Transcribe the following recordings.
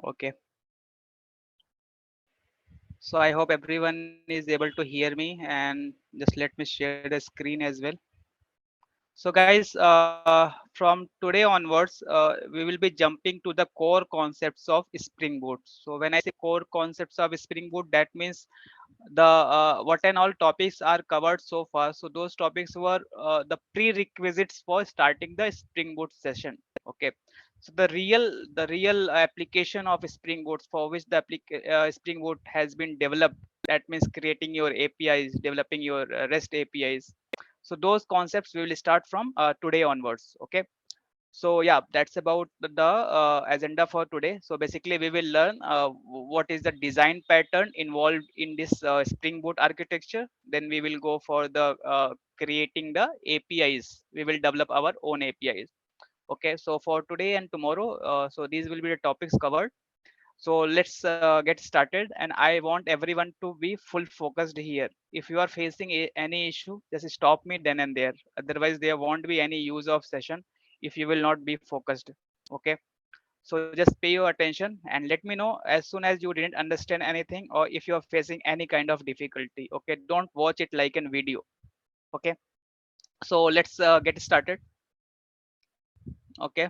Okay. So I hope everyone is able to hear me, and just let me share the screen as well. So guys, from today onwards, we will be jumping to the core concepts of Springboard. So when I say core concepts of Springboard, that means the what and all topics are covered so far. So those topics were the prerequisites for starting the Springboard session. Okay. So the real application of Springboard, for which the Springboard has been developed, that means creating your APIs, developing your REST APIs. So those concepts we will start from today onwards. Okay. So yeah, that's about the agenda for today. So basically we will learn what is the design pattern involved in this Springboard architecture. Then we will go for the creating the APIs. We will develop our own APIs. Okay, so for today and tomorrow, so these will be the topics covered. So let's get started, and I want everyone to be full focused here. If you are facing any issue, just stop me then and there. Otherwise there won't be any use of session if you will not be focused. Okay, so just pay your attention and let me know as soon as you didn't understand anything, or if you are facing any kind of difficulty. Okay, don't watch it like a video. Okay, so let's get started. Okay,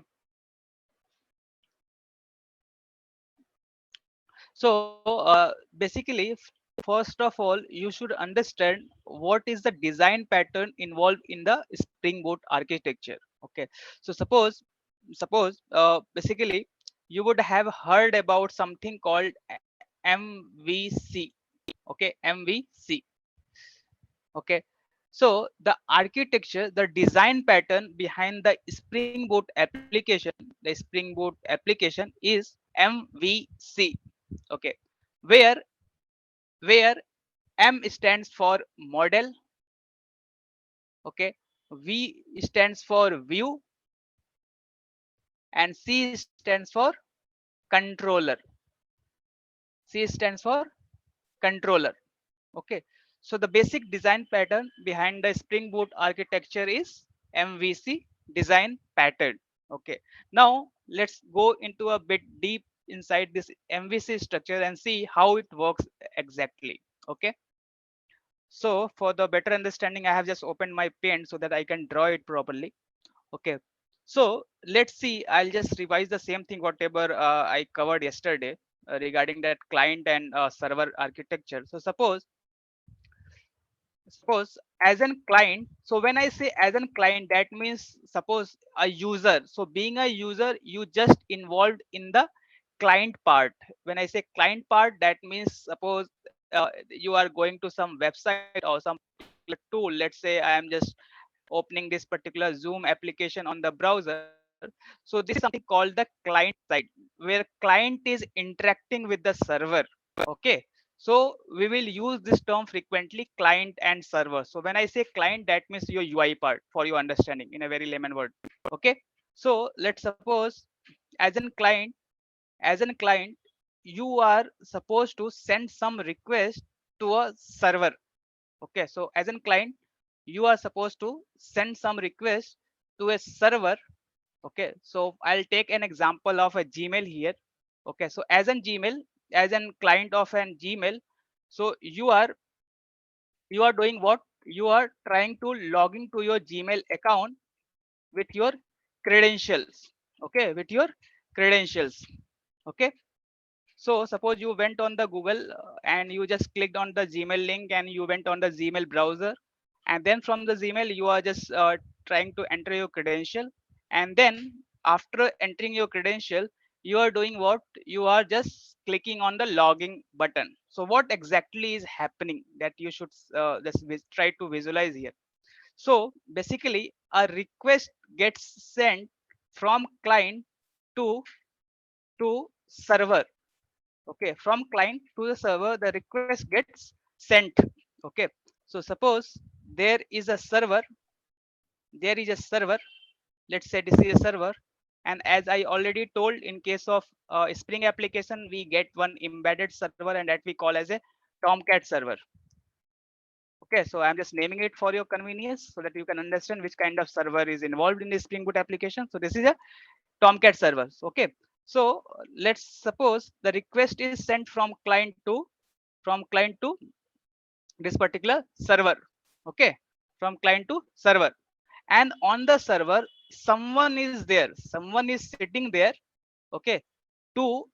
so basically, first of all, you should understand what is the design pattern involved in the Springboard architecture. Okay, so suppose basically you would have heard about something called MVC. Okay, MVC. Okay, so the architecture, the design pattern behind the Springboard application, the Springboard application is MVC. Okay, where where M stands for model. Okay, V stands for view, and C stands for controller. C stands for controller. Okay, so the basic design pattern behind the Springboard architecture is MVC design pattern. Okay, now let's go into a bit deep inside this MVC structure and see how it works exactly. Okay, so for the better understanding, I have just opened my pen so that I can draw it properly. Okay, so let's see. I'll just revise the same thing whatever I covered yesterday regarding that client and server architecture. So suppose as an client. So when I say as an client, that means suppose a user. So being a user, you just involved in the client part. When I say client part, that means suppose you are going to some website or some particular tool. Let's say I am just opening this particular Zoom application on the browser. So this is something called the client side, where client is interacting with the server. Okay, so we will use this term frequently, client and server. So when I say client, that means your UI part, for your understanding in a very layman word. Okay, so let's suppose as an client, you are supposed to send some request to a server. Okay, so as a client, you are supposed to send some request to a server. Okay, so I'll take an example of a Gmail here. Okay, so as an Gmail, as an client of an Gmail, so you are doing what? You are trying to log into your Gmail account with your credentials. Okay, with your credentials. Okay, so suppose you went on the Google and you just clicked on the Gmail link and you went on the Gmail browser, and then from the Gmail you are just trying to enter your credential, and then after entering your credential, you are doing what? You are just clicking on the login button. So what exactly is happening that you should just try to visualize here. So basically a request gets sent from client to server. Okay, from client to the server, the request gets sent. Okay, so suppose there is a server, there is a server. Let's say this is a server, and as I already told, in case of Spring application, we get one embedded server, and that we call as a Tomcat server. Okay, so I'm just naming it for your convenience so that you can understand which kind of server is involved in the Spring Boot application. So this is a Tomcat server. Okay, So let's suppose the request is sent from client to this particular server. Okay, from client to server, and on the server someone is there, someone is sitting there, okay, to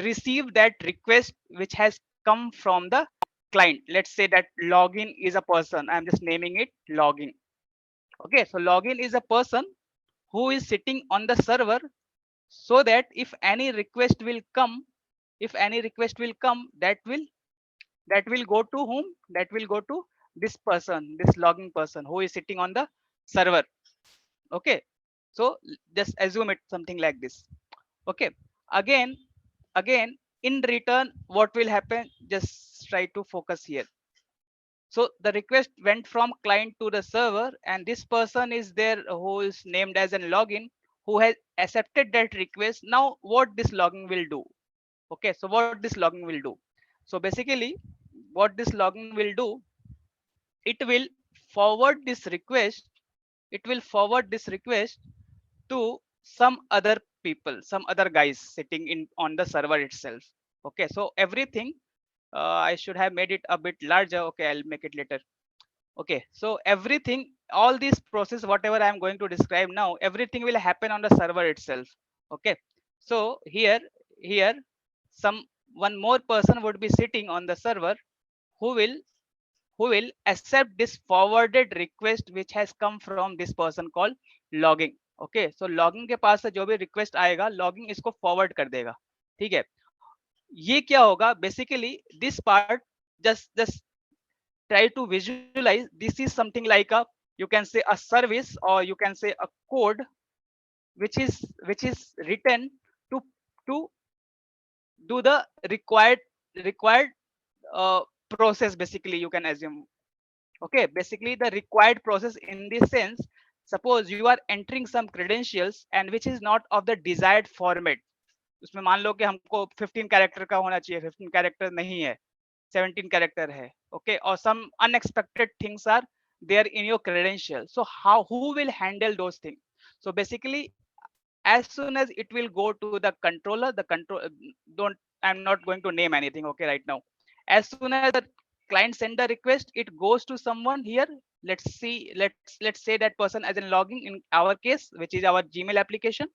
receive that request which has come from the client. Let's say that login is a person, I'm just naming it login. Okay, so login is a person who is sitting on the server, so that if any request will come, if any request will come, that will go to whom? That will go to this person, this logging person who is sitting on the server. Okay, so just assume it something like this. Okay, again, again, in return, what will happen? Just try to focus here. So the request went from client to the server, and this person is there who is named as a login, who has accepted that request. Now, what this logging will do? Okay, so what this logging will do? So basically, what this logging will do, it will forward this request, it will forward this request to some other people, some other guys sitting in on the server itself. Okay, so everything, I should have made it a bit larger. Okay, I'll make it later. Okay, so everything, all this process, whatever I'm going to describe now, everything will happen on the server itself. Okay, so here some one more person would be sitting on the server who will accept this forwarded request which has come from this person called logging. Okay, so logging के पास से जो भी request आएगा, logging इसको forward कर देगा. ठीक है, ये क्या होगा? Basically this part, just try to visualize, this is something like a, you can say a service, or you can say a code which is written to to do the required process, basically you can assume. Okay, basically the required process in this sense, suppose you are entering some credentials and which is not of the desired format. उसमें मान लो कि हमको 15 character का होना चाहिए, 15 character नहीं है, 17 character है. Okay, or some unexpected things are there in your credential. So how, who will handle those things? So basically, as soon as it will go to the controller, the control, don't, I'm not going to name anything, okay, right now. As soon as the client send the request, it goes to someone here. Let's see, let's say that person as in logging in our case, which is our Gmail application,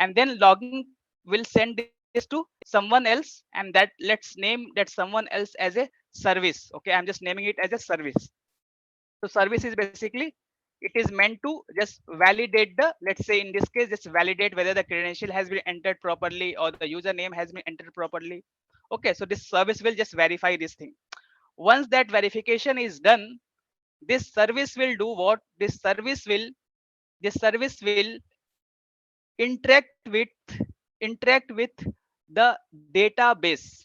and then logging will send this to someone else, and that, let's name that someone else as a service. Okay, I'm just naming it as a service. So service is basically, it is meant to just validate the, let's say in this case, just validate whether the credential has been entered properly or the username has been entered properly. Okay, so this service will just verify this thing. Once that verification is done, this service will do what? This service will interact with interact with the database.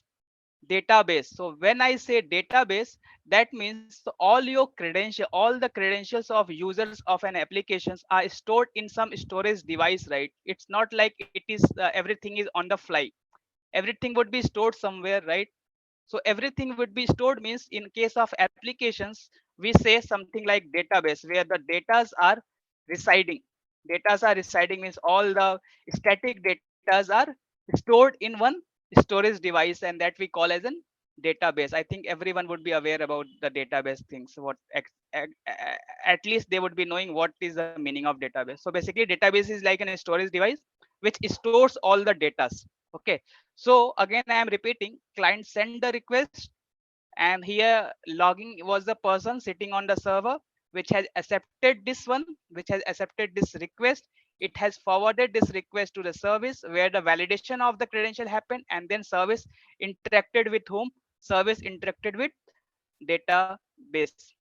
So when I say database, that means all your credential, all the credentials of users of an applications are stored in some storage device, right? It's not like it is everything is on the fly. Everything would be stored somewhere, right? So everything would be stored means, in case of applications, we say something like database, where the datas are residing. Datas are residing means all the static datas are stored in one storage device, and that we call as an database. I think everyone would be aware about the database things. At least they would be knowing what is the meaning of database. So basically, database is like a storage device which stores all the datas. Okay, so again I am repeating, client send the request, and here logging was the person sitting on the server which has accepted this one, which has accepted this request. It has forwarded this request to the service where the validation of the credential happened, and then service interacted with whom? Service interacted with database.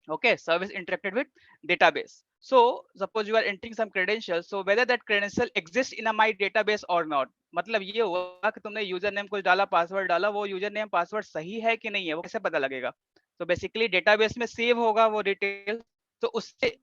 Okay, service interacted with database. So suppose you are entering some credentials, so whether that credential exists in a my database or not. मतलब ये हुआ कि तुमने user name कुछ डाला, password डाला, वो user name password सही है कि नहीं है, वो कैसे पता लगेगा? तो बेसिकली डेटाबेस में सेव होगा वो डिटेल्स, तो उससे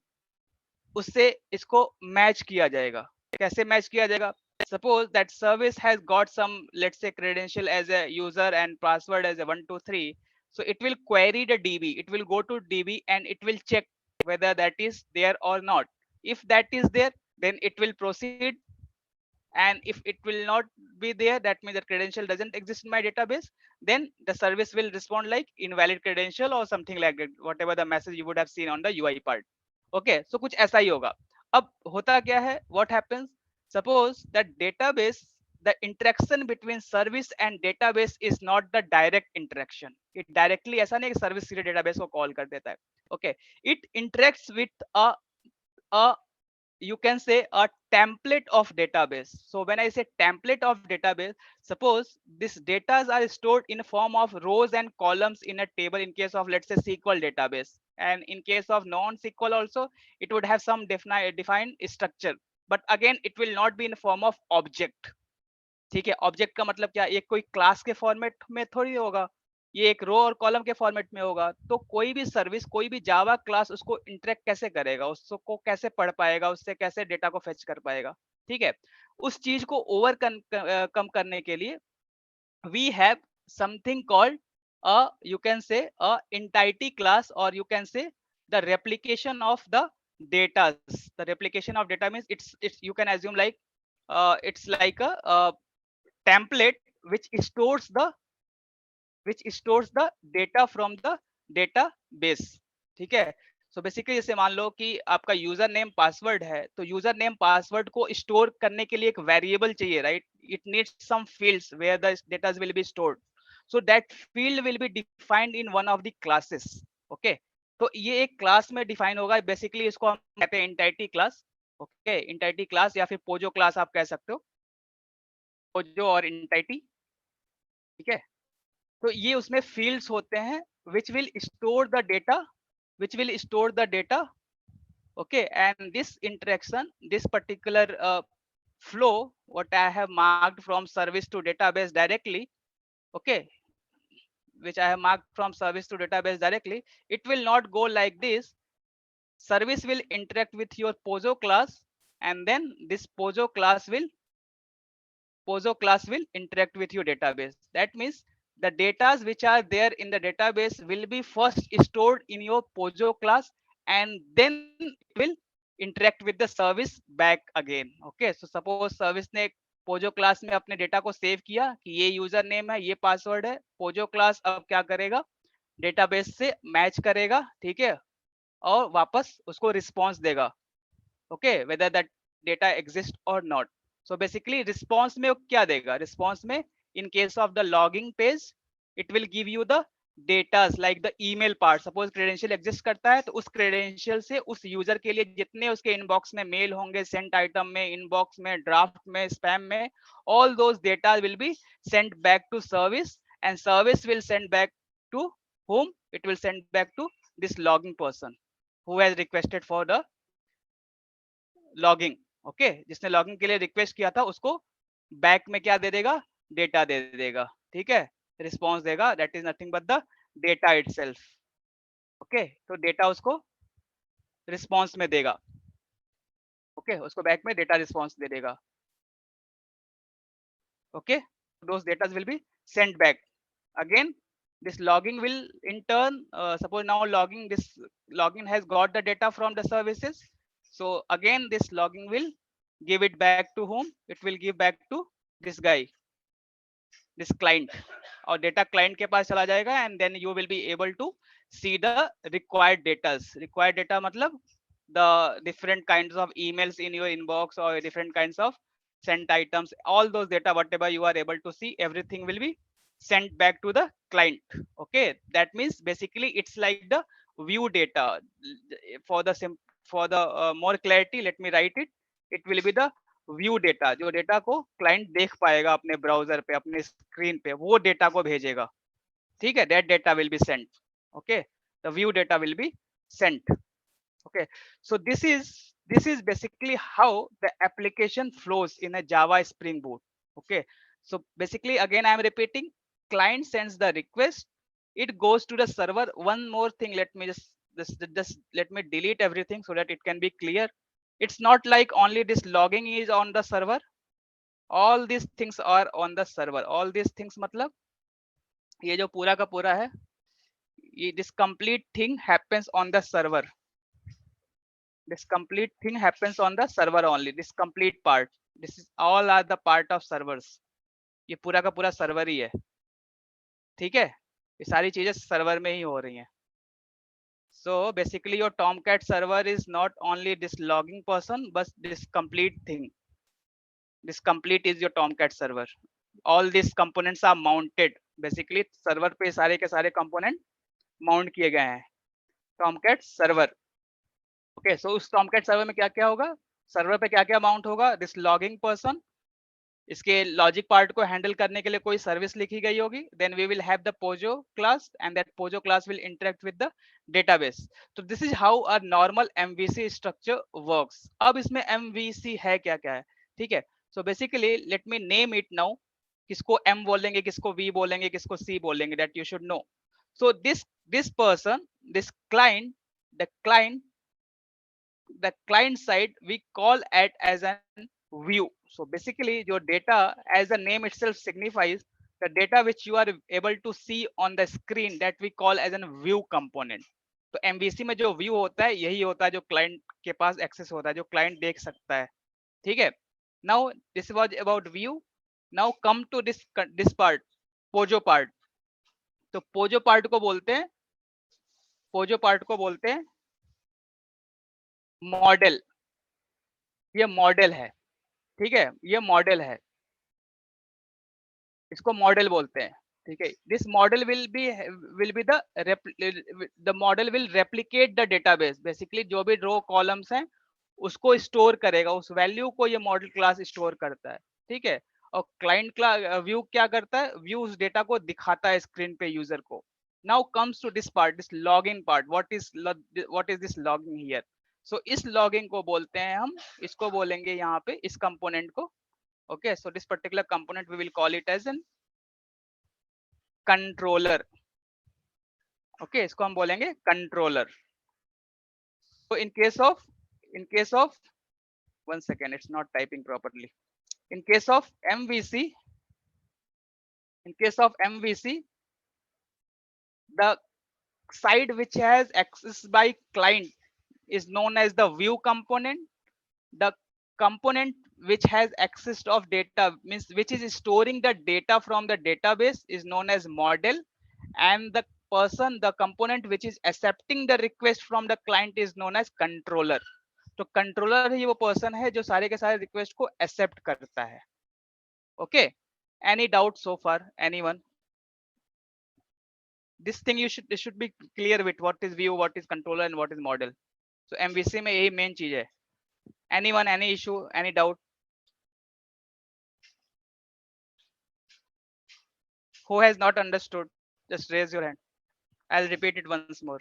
उससे इसको मैच किया जाएगा. कैसे मैच किया जाएगा? Suppose that service has got some, let's say, credential as a user and password as a 123. So it will query the DB. It will go to DB and it will check whether that is there or not. If that is there, then it will proceed and if it will not be there, that means the credential doesn't exist in my database, then the service will respond like invalid credential or something like that, whatever the message you would have seen on the UI part. Okay, so कुछ ऐसा ही होगा. अब होता क्या है, what happens, suppose that database, the interaction between service and database is not the direct interaction. It directly ऐसा नहीं कि service सीधे database को call कर देता है. Okay, it interacts with a you can say a template of database. So when I say template of database, suppose these data are stored in form of rows and columns in a table in case of, let's say, SQL database, and in case of non-SQL also it would have some defined structure, but again it will not be in form of object. ठीक है, object का मतलब क्या, ये कोई class के format में थोड़ी होगा, ये एक रो और कॉलम के फॉर्मेट में होगा. तो कोई भी सर्विस, कोई भी जावा क्लास उसको इंटरेक्ट कैसे करेगा, उसको कैसे पढ़ पाएगा, उससे कैसे डेटा को फेच कर पाएगा. ठीक है, उस चीज को ओवर कम करने के लिए we have something called a, you can say, a entity class, or you can say the replication of the data. The replication of data means it's you can assume like it's like a template which stores the data from the database. ठीक है, so basically जैसे मान लो कि आपका user name password है, तो user name password को store करने के लिए एक वेरिएबल चाहिए, right. It needs some fields where the data will be stored, so that field will be defined in one of the classes. Okay, तो ये एक क्लास में डिफाइन होगा. बेसिकली इसको हम कहते हैं entity class. Okay, entity class या फिर पोजो क्लास आप कह सकते हो, पोजो और एंटिटी. ठीक है, तो ये उसमें फील्ड्स होते हैं which will store the data, which will store the data. Okay, and this interaction, this particular flow what I have marked from service to database directly, okay, which I have marked from service to database directly, it will not go like this. Service will interact with your pozo class, and then this pozo class will interact with your database. That means the data which are there in the database will be first stored in your pozo class, and then it will interact with the service back again. Okay, so suppose service ने Pozzo class में अपने data को save किया कि ये user name है, ये password है. पोजो क्लास अब क्या करेगा, डेटाबेस से मैच करेगा, ठीक है, और वापस उसको रिस्पॉन्स देगा. Okay, whether that data exist और नॉट. सो बेसिकली रिस्पॉन्स में क्या देगा, रिस्पॉन्स में इन case of the logging page it will give you the datas like the email part. Suppose credential exist करता है, तो उस क्रेडेंशियल से उस यूजर के लिए जितने उसके इनबॉक्स में मेल होंगे, सेंट आइटम में, इनबॉक्स में, ड्राफ्ट में, स्पैम में, all those data will be sent back to service, and service will send back to whom, it will send back to this logging person who has requested for the logging. Okay, जिसने logging के लिए request किया था उसको back में क्या दे देगा, data दे देगा. ठीक है, रिस्पॉन्स देगा, that is nothing but the data itself. Okay, तो डेटा उसको रिस्पॉन्स में देगा. ओके, उसको बैक में डेटा रिस्पॉन्स दे देगा. Okay, those data will be sent back again. This logging will in turn suppose now this logging has got the data from the services, so again this logging will give it back to whom, it will give back to this guy, this client, और data client के पास चला जाएगा, and then you will be able to see the required data. Required data मतलब the different kinds of emails in your inbox or different kinds of sent items, all those data whatever you are able to see, everything will be sent back to the client. Okay, that means basically it's like the view data. For the more clarity, let me write it. It will be the view data, जो data को client देख पाएगा अपने browser पे, अपने screen पे, वो data को भेजेगा. ठीक है, that data will be Saint. Okay, the view data will be Saint. Okay, so this is basically how the application flows in a Java Springboard. Okay, so basically again I am repeating, client sends the request, it goes to the server. One more thing, let me just let me delete everything so that it can be clear. It's not like only this logging is on the server, all these things are on the server. All these things मतलब ये जो पूरा का पूरा है, ये this complete thing happens on the server. This complete thing happens on the server only, this complete part. This is all are the part of servers. ये पूरा का पूरा सर्वर ही है, ठीक है, ये सारी चीजें सर्वर में ही हो रही हैं। So basically your Tomcat server is not only this logging person but this complete thing. This complete is your Tomcat server. All these components are mounted. Basically server पे सारे के सारे component mount किए गए हैं Tomcat server. Okay, so उस Tomcat server में क्या क्या होगा, सर्वर पे क्या क्या माउंट होगा, दिस लॉगिंग पर्सन, इसके लॉजिक पार्ट को हैंडल करने के लिए कोई सर्विस लिखी गई होगी, then we will have the POJO class and that POJO class will interact with the database. तो this is how a normal MVC structure works. अब इसमें एमवीसी है क्या क्या है, ठीक है। So basically let me name it now, किसको एम बोलेंगे, किसको वी बोलेंगे, किसको सी बोलेंगे, that you should no. So this person, this client, the client, the client side we call it as an view. So basically your data, as the name itself signifies, the data which you are able to see on the screen, that we call as an view component. तो MVC में जो view होता है यही होता है जो client के पास एक्सेस होता है, जो क्लाइंट देख सकता है, ठीक है। Now this was about view. Now come to this part, POJO part. तो पोजो पार्ट को बोलते हैं, पोजो पार्ट को बोलते हैं मॉडल। ये मॉडल है, ठीक है, ये मॉडल है, इसको मॉडल बोलते हैं, ठीक है। This model will be the model will replicate the database. Basically जो भी रो कॉलम्स हैं उसको स्टोर करेगा, उस वैल्यू को ये मॉडल क्लास स्टोर करता है, ठीक है। और क्लाइंट क्लास व्यू क्या करता है, व्यू उस डेटा को दिखाता है स्क्रीन पे यूजर को। Now comes to this part, this logging part. What is this logging here? So इस लॉगिंग को बोलते हैं हम, इसको बोलेंगे यहाँ पे इस कंपोनेंट को, okay, so this particular component we will call it as an controller। okay, इसको हम बोलेंगे controller। so in case of 1 second, it's not typing properly। in case of MVC, in case of MVC, the side which has access by client is known as the view component. The component which has access of data, means which is storing the data from the database, is known as model, and the person, the component which is accepting the request from the client is known as controller। तो controller ही वो person है जो सारे के सारे request को accept करता है। Okay, any doubt so far, anyone? This thing you should be clear with what is view, what is controller and what is model. So MVC में यही मेन चीज है। Anyone, any issue, any doubt? Who has not understood, just raise your hand, I'll repeat it once more।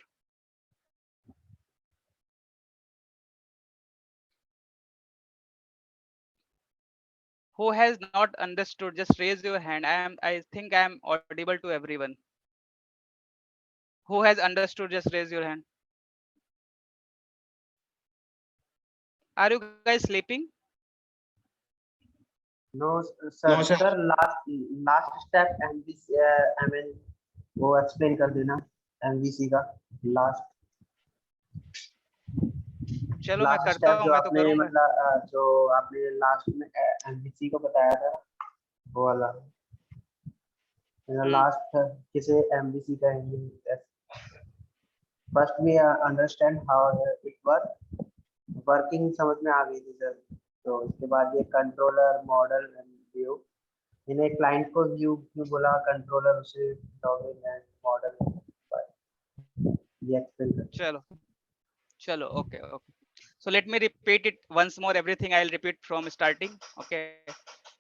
Who has not understood, just raise your hand. I think I am audible to everyone. Who has understood, just raise your hand। Are you guys sleeping? No sir, No, sir. sir last step MVC, I mean वो explain कर देना MVC का last चलो मैं करता step हूँ, जो मैं तो आपने करूंगा। मतलब जो आपने लास्ट में MVC को बताया था वो वाला लास्ट किसे MVC कहेंगे। First we understand how it work, working समझ में आ गई थी सर। तो उसके बाद ये कंट्रोलर, मॉडल एंड व्यू, इन्हें क्लाइंट को व्यू क्यों बोला, कंट्रोलर उसे लॉगिन एंड मॉडल ये एक्सप्लेन कर। चलो चलो, okay okay. So let me repeat it once more, everything I'll repeat from starting। okay,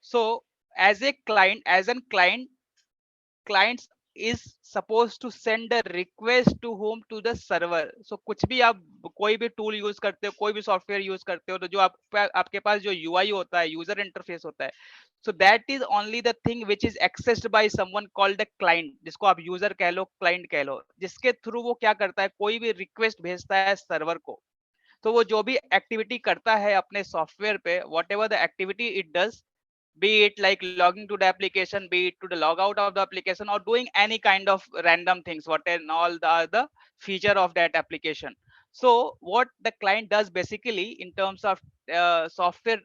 so as a client, as a client, clients is supposed to send a request to whom, to the server। so कुछ भी आप कोई भी tool use करते हो, कोई भी software use करते हो, तो जो आपके पास जो यूआई होता है, यूजर इंटरफेस होता है, so that is only the thing which is accessed by someone called a client, जिसको आप यूजर कह लो, क्लाइंट कह लो, जिसके थ्रू वो क्या करता है, कोई भी रिक्वेस्ट भेजता है सर्वर को। तो वो जो भी एक्टिविटी करता है अपने सॉफ्टवेयर पे, what ever the activity it does, be it like logging to the application, be it to the log out of the application, or doing any kind of random things, what and all the other feature of that application, So what the client does basically in terms of software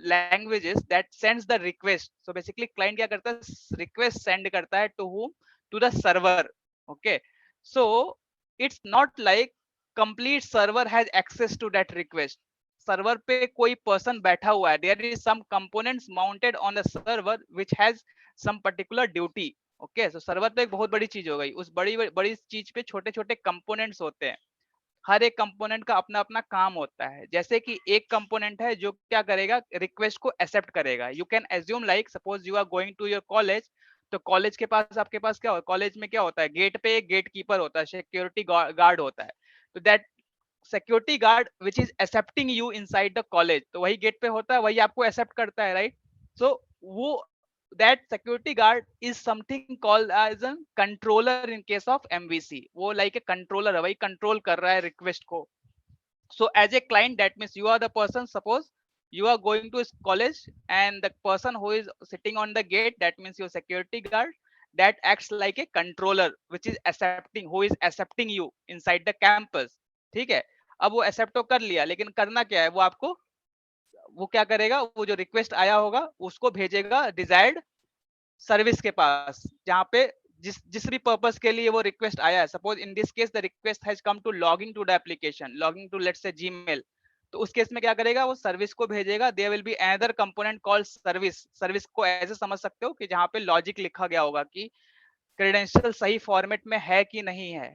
languages, that sends the request. So basically client क्या करता है, request send करता है to whom, to the server. Okay, so it's not like complete server has access to that request. Server पे कोई person बैठा हुआ है, there is some components mounted on the server which has some particular duty. Okay, so server तो एक बहुत बड़ी चीज हो गई, उस बड़ी बड़ी चीज पे छोटे छोटे कंपोनेंट्स होते हैं. हर एक कंपोनेंट का अपना अपना काम होता है. जैसे कि एक कंपोनेंट है जो क्या करेगा, रिक्वेस्ट को एक्सेप्ट करेगा. You can assume like suppose you are going to your college, तो कॉलेज के पास आपके पास क्या होता है, कॉलेज में क्या होता है, गेट पे एक गेट कीपर होता है, सिक्योरिटी गार्ड होता है. तो that security guard which is accepting you inside the college, तो वही गेट पे होता है, वही आपको एक्सेप्ट करता है, राइट. सो वो that security guard is something called as a controller in case of MVC. वो like a controller है, वही control कर रहा है request को. So as a client, that means you are the person, suppose you are going to college and the person who is sitting on the gate, that means your security guard, that acts like a controller which is accepting, who is accepting you inside the campus. ठीक है, अब वो accept तो कर लिया, लेकिन करना क्या है, वो आपको, वो क्या करेगा, वो जो रिक्वेस्ट आया होगा उसको भेजेगा डिजायर्ड सर्विस के पास, जहाँ पे जिस जिस भी पर्पस के लिए वो रिक्वेस्ट आया है. Suppose in this case the request has come to logging to the application, logging to let's say Gmail, तो उस केस में क्या करेगा, वो सर्विस को भेजेगा. There will be another component called service. Service को ऐसे समझ सकते हो कि जहाँ पे लॉजिक लिखा गया होगा कि क्रेडेंशियल सही फॉर्मेट में है कि नहीं है.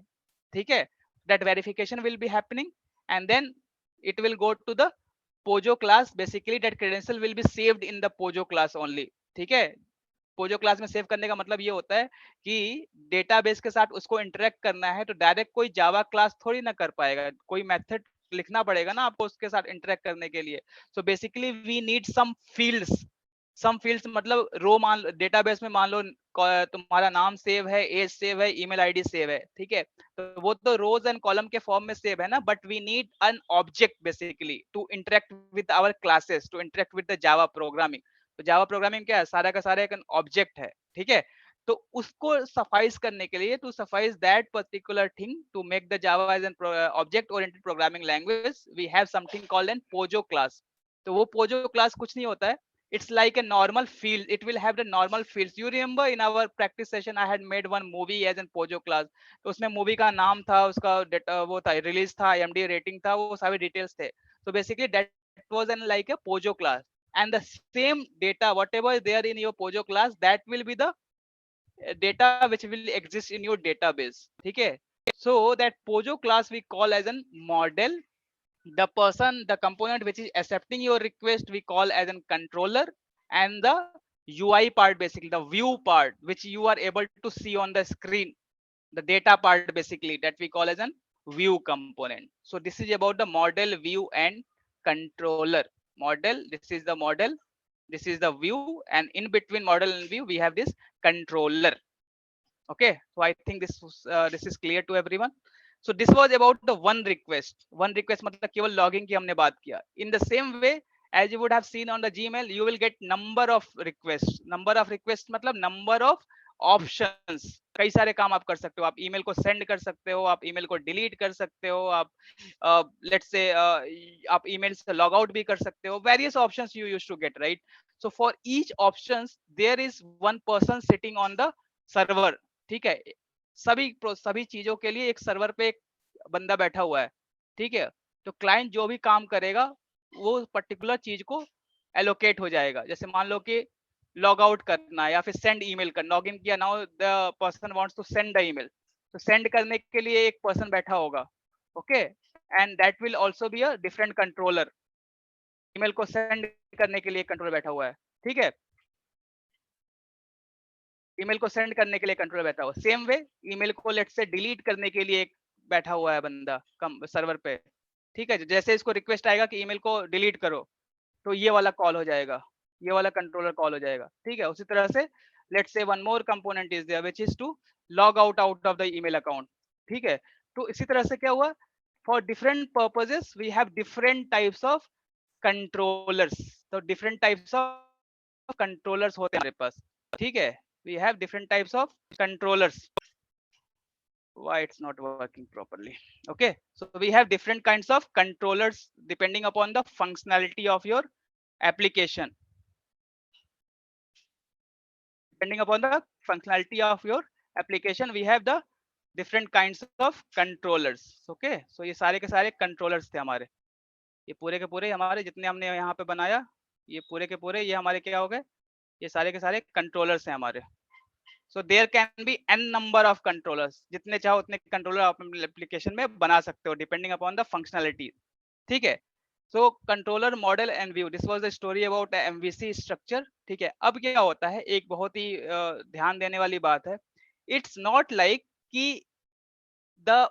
ठीक है, that verification will be happening and then it will go to the POJO class. Basically that credential will be saved in the POJO class only. ठीक है, पोजो क्लास में सेव करने का मतलब ये होता है कि डेटाबेस के साथ उसको इंटरेक्ट करना है, तो डायरेक्ट कोई जावा क्लास थोड़ी ना कर पाएगा, कोई मेथड लिखना पड़ेगा ना आपको उसके साथ इंटरेक्ट करने के लिए. So basically we need some fields. Some fields मतलब रो, मान डेटाबेस में मान लो तुम्हारा नाम सेव है, एज सेव है, ईमेल आईडी सेव है. ठीक है, तो वो तो रोज एंड कॉलम के फॉर्म में सेव है ना, but we need an object basically to interact with our classes, to interact with the Java programming. तो जावा प्रोग्रामिंग क्या है, सारा का सारा एक ऑब्जेक्ट है. ठीक है, तो उसको सफाइस करने के लिए, to suffice that particular thing, to make the Java as an object oriented programming language, we have something called an POJO class. तो वो पोजो क्लास कुछ नहीं होता है, it's like a normal field, it will have the normal fields. You remember in our practice session I had made one movie as an pojo class, तो उसमें movie का नाम था, उसका वो था, रिलीज था, IMDb रेटिंग था, वो सारे डिटेल्स थे. So basically that was an like a pojo class, and the same data whatever is there in your pojo class, that will be the data which will exist in your database. ठीक है, so that pojo class we call as an model. The person, the component which is accepting your request we call as a controller, and the UI part, basically the view part which you are able to see on the screen, the data part basically, that we call as an view component. So this is about the model, view and controller. Model, this is the model, this is the view, and in between model and view we have this controller. Okay, so I think this is clear to everyone. So this was about the one request. One request मतलब केवल logging की हमने बात किया. In the same way as you would have seen on the Gmail, you will get number of requests. Number of requests मतलब number of options. कई सारे काम आप कर सकते हो. आप ईमेल को सेंड कर सकते हो, आप ईमेल को डिलीट कर सकते हो, आप लेट्स से आप ईमेल से लॉग आउट भी कर सकते हो. Various options you use to get, right. So for each options there is one person sitting on the server. ठीक है, सभी चीजों के लिए एक सर्वर पे एक बंदा बैठा हुआ है. ठीक है, तो क्लाइंट जो भी काम करेगा वो पर्टिकुलर चीज को एलोकेट हो जाएगा. जैसे मान लो कि लॉग आउट करना है या फिर सेंड ईमेल करना, लॉग इन किया, now the person wants to send the email, तो सेंड करने के लिए एक पर्सन बैठा होगा. Okay, and that will also be a different controller. Email को सेंड करने के लिए कंट्रोलर बैठा हुआ है. ठीक है, ईमेल को सेंड करने के लिए कंट्रोलर बैठा हुआ. सेम वे ईमेल को लेट से डिलीट करने के लिए एक बैठा हुआ है बंदा कम सर्वर पे. ठीक है, जैसे इसको रिक्वेस्ट आएगा कि ईमेल को डिलीट करो, तो ये वाला कॉल हो जाएगा, ये वाला कंट्रोलर कॉल हो जाएगा. ठीक है, उसी तरह से let's say one more component is there which is to log out of the email account. ठीक है, तो इसी तरह से क्या हुआ, for different purposes we have different types of controllers. तो डिफरेंट टाइप्स ऑफ कंट्रोलर्स होते हैं हमारे पास. ठीक है, we have different types of controllers. why it's not working properly. Okay, so we have different kinds of controllers depending upon the functionality of your application. Depending upon the functionality of your application, we have the different kinds of controllers. Okay, so ये सारे के सारे controllers थे हमारे, ये पूरे के पूरे हमारे जितने हमने यहाँ पे बनाया, ये पूरे के पूरे ये हमारे क्या हो गए, ये सारे के सारे controllers हैं हमारे. So there can be n number of controllers, जितने चाहो उतने controller आप application में बना सकते हो depending upon the functionality. ठीक है. So controller model and view, this was the story about a MVC structure. ठीक है. अब क्या होता है, एक बहुत ही ध्यान देने वाली बात है, it's not like कि the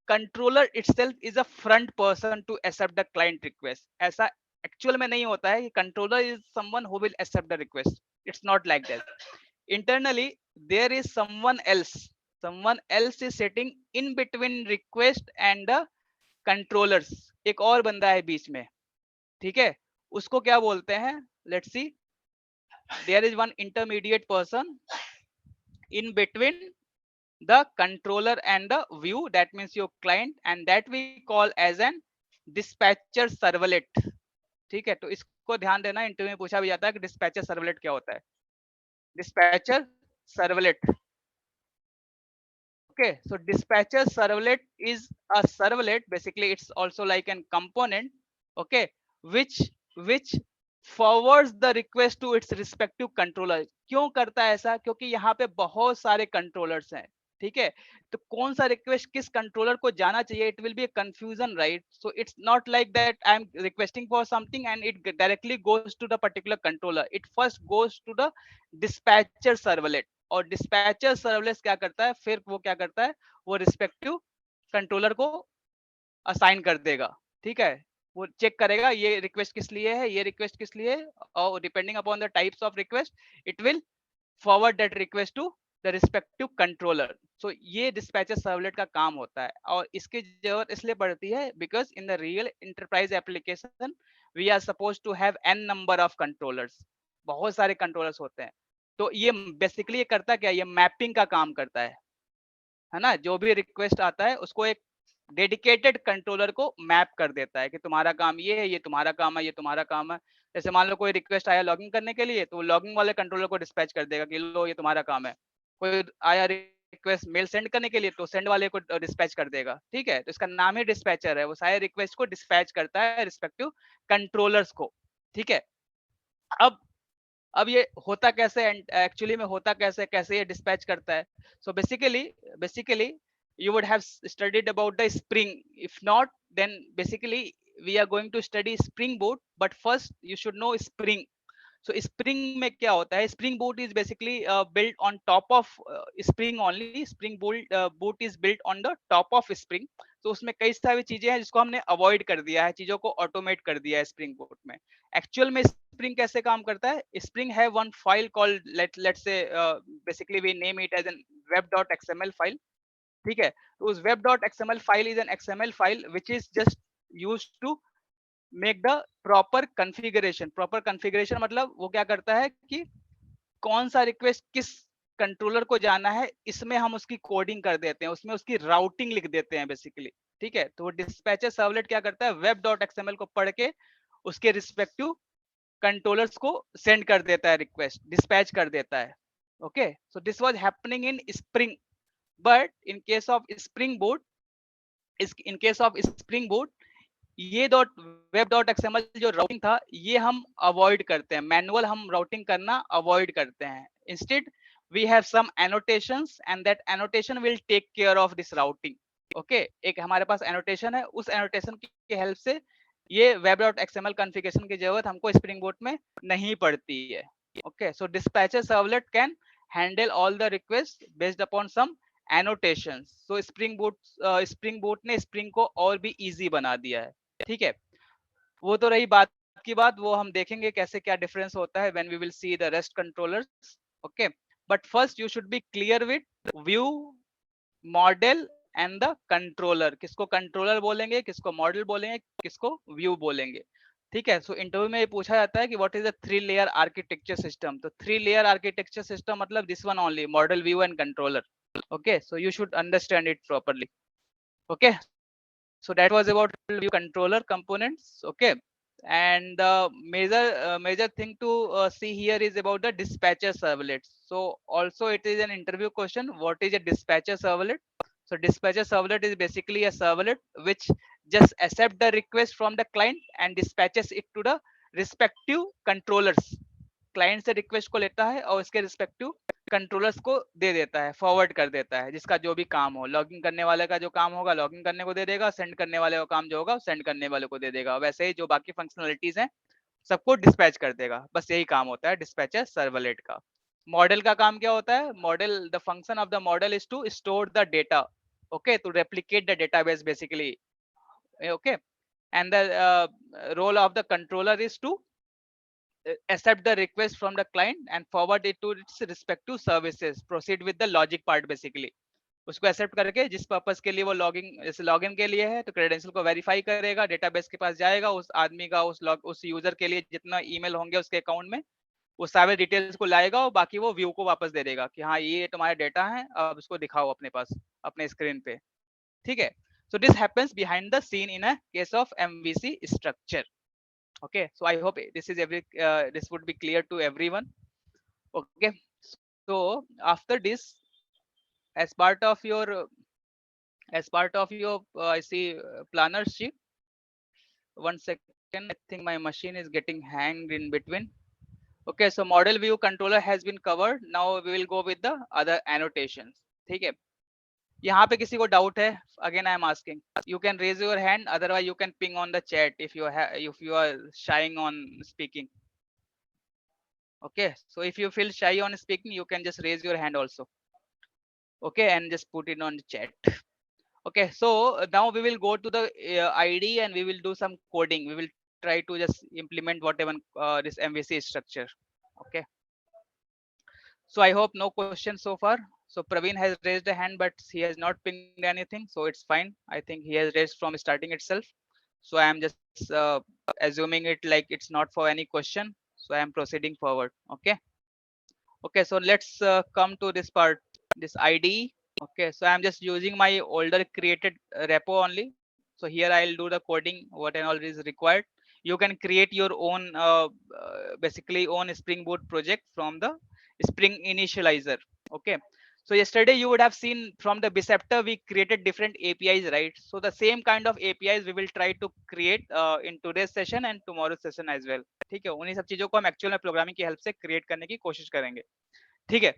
controller itself is a front person to accept the client request. ऐसा actual में नहीं होता है कि controller is someone who will accept the request. It's not like that. Internally there is someone else is sitting in between request and the controllers. एक और बंदा है बीच में. ठीक है, उसको क्या बोलते हैं, let's see, there is one intermediate person in between the controller and the view, that means your client, and that we call as an dispatcher servlet. ठीक है, तो इसको ध्यान देना, इंटरव्यू में पूछा भी जाता है कि dispatcher servlet क्या होता है. Dispatcher servlet. Okay, so dispatcher servlet is a servlet, basically it's also like an component, okay, which forwards the request to its respective controller. क्यों करता है ऐसा, क्योंकि यहाँ पे बहुत सारे controllers हैं. ठीक है, तो कौन सा रिक्वेस्ट किस कंट्रोलर को जाना चाहिए, it will be a confusion, right? So it's not like that I am requesting for something and it directly goes to the particular controller. It first goes to the dispatcher servlet, और dispatcher servlet क्या करता है, फिर वो क्या करता है, वो रिस्पेक्टिव कंट्रोलर को असाइन कर देगा. ठीक है, वो चेक करेगा ये रिक्वेस्ट किस लिए है, ये रिक्वेस्ट किस लिए है, और depending upon the types of request it will forward that request to the respective controller. So ये डिस्पैचर सर्वलेट का काम होता है, और इसकी जरूरत इसलिए पड़ती है because in the real enterprise application we are suppose to have an number of controllers. बहुत सारे कंट्रोलर्स होते हैं. तो ये बेसिकली ये करता क्या, ये मैपिंग का काम करता है ना. जो भी रिक्वेस्ट आता है उसको एक डेडिकेटेड कंट्रोलर को मैप कर देता है कि तुम्हारा काम ये है, ये तुम्हारा काम है, ये तुम्हारा काम है. जैसे मान लो कोई रिक्वेस्ट आया लॉगिंग करने के लिए, तो लॉगिंग वाले कंट्रोलर को डिस्पैच कर देगा कि लो ये तुम्हारा काम है. कोई आया रिक्वेस्ट मेल सेंड करने के लिए, तो सेंड वाले को डिस्पैच कर देगा. ठीक है, तो इसका नाम ही डिस्पैचर है, वो सारे रिक्वेस्ट को डिस्पैच करता है रिस्पेक्टिव कंट्रोलर्स को. ठीक है, अब ये होता कैसे, एक्चुअली में होता कैसे, कैसे ये डिस्पैच करता है. So basically you would have studied about the Spring. If not, then basically we are going to study Springboard, but first you should know Spring. So Spring में क्या होता है, Springboard is basically built on top of Spring only. Springboard is built on the top of Spring. तो उसमें कई सारी चीजें हैं जिसको हमने अवॉइड कर दिया है, चीजों को ऑटोमेट कर दिया है Springboard में. एक्चुअल में Spring कैसे काम करता है, Spring है one file called let's say basically we name it as an web.xml file. ठीक है, तो उस web.xml file is an XML file which is just used to make the proper configuration. proper configuration मतलब वो क्या करता है कि कौन सा रिक्वेस्ट किस कंट्रोलर को जाना है, इसमें हम उसकी कोडिंग कर देते हैं, उसमें उसकी राउटिंग लिख देते हैं बेसिकली. ठीक है, तो डिस्पैचर सर्वलेट क्या करता है, web.xml को पढ़ के उसके रिस्पेक्टिव कंट्रोलर्स को सेंड कर देता है, रिक्वेस्ट डिस्पैच कर देता है. Okay, so this was happening in spring, but in case of springboard ये web.xml जो राउटिंग था ये हम अवॉइड करते हैं, मैनुअल हम राउटिंग करना अवॉइड करते हैं. Instead we have some annotations and that annotation will take care of this routing. Okay, एक हमारे पास एनोटेशन है, उस एनोटेशन की हेल्प से ये web.xml कॉन्फ़िगरेशन की जरूरत हमको स्प्रिंगबोर्ड में नहीं पड़ती है. Okay, so dispatcher servlet can handle all the request based upon some annotations. So Spring Boot ने स्प्रिंग को और भी इजी बना दिया है. ठीक है, वो तो रही बात की बात, वो हम देखेंगे कैसे क्या डिफरेंस होता है when we will see the REST controllers. Okay, but first you should be clear with view, model and the controller. किसको कंट्रोलर बोलेंगे, किसको मॉडल बोलेंगे, किसको व्यू बोलेंगे. ठीक है, सो इंटरव्यू में ये पूछा जाता है कि what is the 3 layer architecture system. तो 3 लेयर आर्किटेक्चर सिस्टम मतलब this one only, model, view and controller. Okay, so you should understand it properly. Okay, so that was about view controller components. Okay, and the major thing to see here is about the dispatcher servlets. So also it is an interview question, what is a dispatcher servlet? So dispatcher servlet is basically a servlet which just accept the request from the client and dispatches it to the respective controllers. Client से request को लेता है और उसके respective controllers को दे देता है, forward कर देता है, जिसका जो भी काम हो, लॉगिन करने वाले का जो काम होगा लॉगिन करने को दे देगा, सेंड करने वाले का काम जो होगा सेंड करने वाले को दे देगा, वैसे ही जो बाकी फंक्शनलिटीज हैं सबको डिस्पैच कर देगा। बस यही काम होता है डिस्पैचर सर्वलेट का। मॉडल का काम क्या होता है? Model, the function of the model is to store the data, okay, to replicate the database basically, okay, and the role of the controller is to accept the request from the client and forward it to its respective services, proceed with the logic part basically। उसको accept करके जिस purpose के लिए वो logging, जैसे login के लिए है तो क्रेडेंशियल को वेरीफाई करेगा, डेटाबेस के पास जाएगा, उस आदमी का उस यूजर के लिए जितना ईमेल होंगे उसके अकाउंट में वो सारे डिटेल्स को लाएगा और बाकी वो व्यू को वापस दे देगा कि हाँ ये तुम्हारा डेटा है, अब इसको दिखाओ अपने पास अपने स्क्रीन पे, ठीक है। So this happens behind the scene in a case of MVC structure. Okay, so I hope this would be clear to everyone. Okay, so after this, as part of your I see planner sheet. One second, I think my machine is getting hanged in between. Okay, so model view controller has been covered. Now we will go with the other annotations. ठीक है, यहाँ पे किसी को doubt है? Again I am asking, you can raise your hand, otherwise you can ping on the chat if you are shying on speaking. Okay, so if you feel shy on speaking, you can just raise your hand also, okay, and just put it on the chat. Okay, so now we will go to the id and we will do some coding. We will try to just implement whatever this MVC structure. Okay, so I hope no questions so far. So Praveen has raised a hand but he has not pinged anything, so it's fine. I think he has raised from starting itself, so I am just assuming it like it's not for any question, so I am proceeding forward. Okay, okay, so let's come to this part, this id. Okay, so I'm just using my older created repo only. So here I'll do the coding what and all is required. You can create your own basically own Springboard project from the Spring initializer. Okay, so yesterday you would have seen from the Biceptor we created different APIs, right? So the same kind of APIs we will try to create in today's session and tomorrow's session as well. ठीक है, उन्हीं सब चीजों को हम actual में programming की help से क्रिएट करने की कोशिश करेंगे। ठीक है,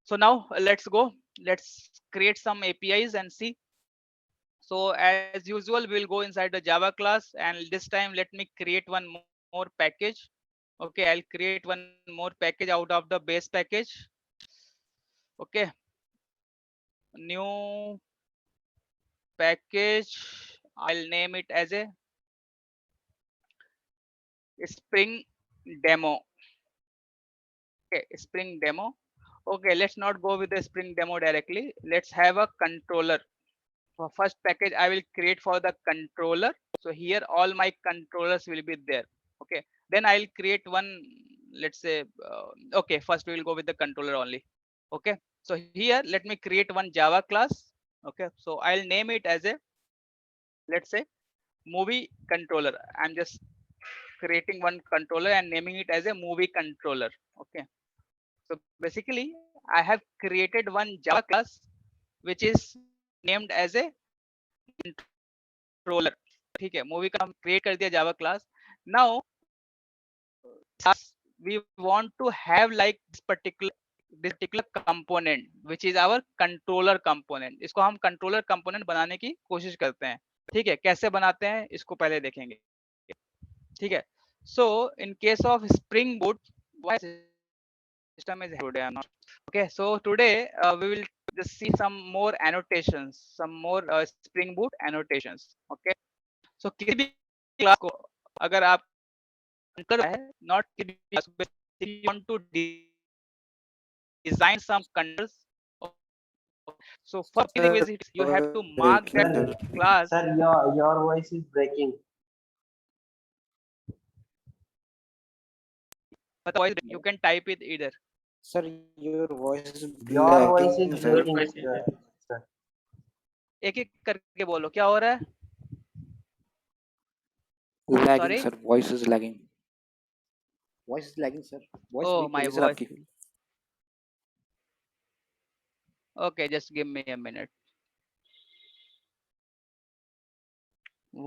so now let's go, let's create some APIs and see. So as usual we will go inside the Java class and this time let me create one more package. Okay, I'll create one more package out of the base package. Okay, new package, I'll name it as a Spring demo. Okay, Spring demo. Okay, let's not go with the Spring demo directly, let's have a controller. For first package I will create for the controller. So here all my controllers will be there. Okay, then I'll create one, let's say okay, first we will go with the controller only. Okay, so here let me create one Java class. Okay, so I'll name it as a, let's say, movie controller. I'm just creating one controller and naming it as a movie controller. Okay, so basically I have created one Java class which is named as a controller. ठीक है, movie का हम create कर दिया Java class. Now we want to have like this particular component which is our controller component. इसको हम controller component बनाने की कोशिश करते हैं। ठीक है, कैसे बनाते हैं इसको पहले देखेंगे। ठीक है, so in case of Springboard, why system is today I'm not okay, so today we will just see some more annotations, some more Spring Boot annotations. Okay, so किसी भी क्लास को अगर आप कर है, not किसी भी क्लास को basically you want to design some controls. So for prerequisite you have to mark that class. Sir, your voice is breaking. But you can type it either. Sir, your voice is Your voice lagging, is sir. breaking, sir. एक एक करके बोलो क्या हो रहा है. Lagging, Sorry. sir. Voice is lagging. Voice is lagging, sir. Voice Oh, break हो my रही है सर voice. आपकी. Okay, just give me a minute.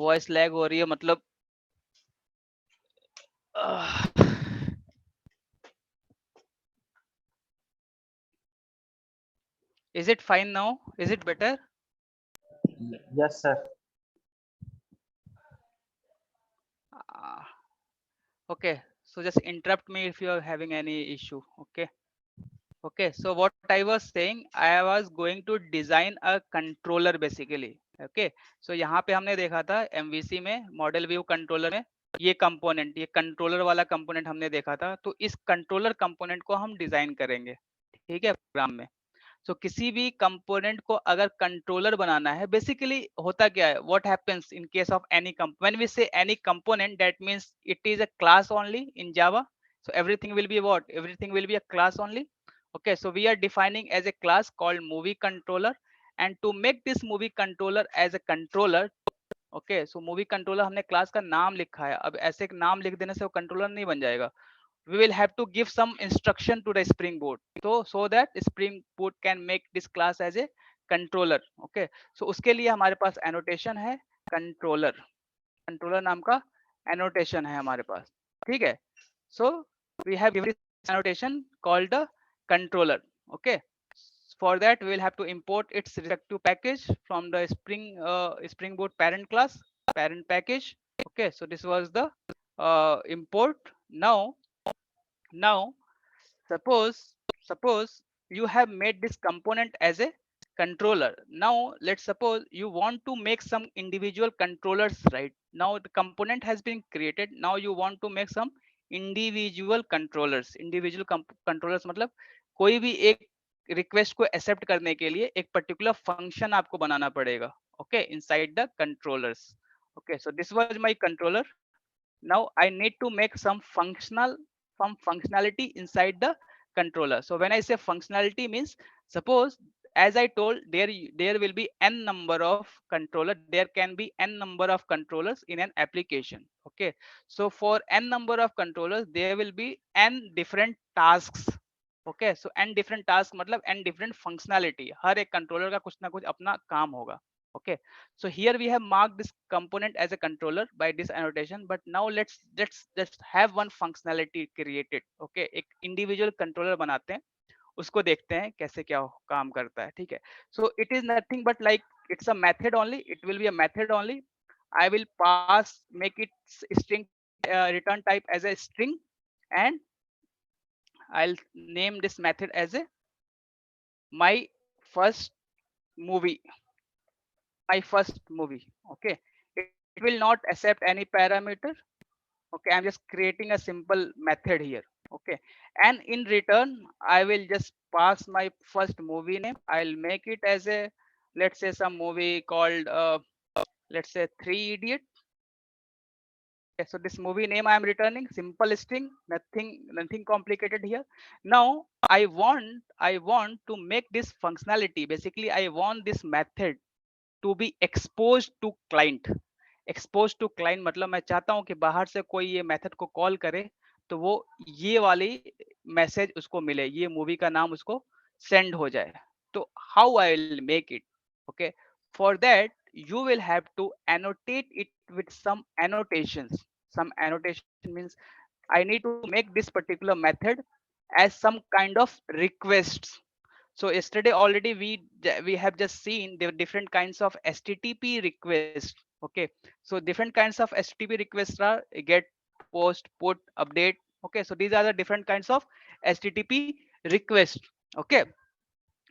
Voice lag हो रही है मतलब is it fine now? Is it better? Yes, sir. Uh, okay, so just interrupt me if you are having any issue. Okay. Okay, so what I was saying, I was going to design a controller basically. Okay, so यहाँ पे हमने देखा था MVC में model view controller में ये component, ये controller वाला कंपोनेंट हमने देखा था. तो इस कंट्रोलर कंपोनेंट को हम डिजाइन करेंगे, ठीक है, प्रोग्राम में. सो किसी भी कंपोनेंट को अगर कंट्रोलर बनाना है, बेसिकली होता क्या है, what happens in case of any when we say any component, that means it is a class only in Java. So everything will be what? Everything will be a class only. Okay, so we are defining as a class called movie controller, and to make this movie controller as a controller, okay, so movie controller हमने class का नाम लिखा है. अब ऐसे एक नाम लिख देने से वो कंट्रोलर नहीं बन जाएगा. We will have to give some instruction to the Springboard, so that Springboard can make this class as a controller. Okay, so उसके लिए हमारे पास annotation है controller. कंट्रोलर नाम का annotation है हमारे पास, ठीक है. So we have given this annotation called the controller. Okay, for that we will have to import its respective package from the Springboard parent class, parent package. Okay, so this was the import. Now suppose you have made this component as a controller. Now let's suppose you want to make some individual controllers. Right now the component has been created. Now you want to make some individual controllers. Individual controllers मतलब कोई भी एक request को accept करने के लिए एक particular function आपको बनाना पड़ेगा. Okay, inside the controllers. Okay, so this was my controller. Now I need to make some functionality inside the controller. So when I say functionality means, suppose as I told, there will be n number of controller, there can be n number of controllers in an application. Okay, so for n number of controllers there will be n different tasks. Okay, so n different tasks मतलब n different functionality. हर एक controller का कुछ ना कुछ अपना काम होगा. Okay, so here we have marked this component as a controller by this annotation, but now let's have one functionality created. Okay, एक individual controller बनाते हैं, उसको देखते हैं कैसे क्या काम करता है. ठीक है, so it is nothing but like it's a method only. It will be a method only. I will pass, make it string return type as a string, and I'll name this method as a my first movie. My first movie. Okay, it will not accept any parameter. Okay, I'm just creating a simple method here. Okay, and in return I will just pass my first movie name. I'll make it as a, let's say, some movie called let's say Three Idiot. Okay, so this movie name I am returning, simple string, nothing complicated here. Now I want to make this functionality, basically I want this method to be exposed to client. Expose to client मतलब मैं चाहता हूं कि बाहर से कोई ये method को कॉल करे तो वो ये वाली मैसेज उसको मिले, ये मूवी का नाम उसको सेंड हो जाए. तो how I will make it? Okay, for that you will have to annotate it with some annotations. Some annotation means I need to make this particular method as some kind of requests. So yesterday already we have just seen the different kinds of HTTP requests. Okay, so different kinds of HTTP requests are get, post, put, update. Okay, so these are the different kinds of HTTP requests. Okay,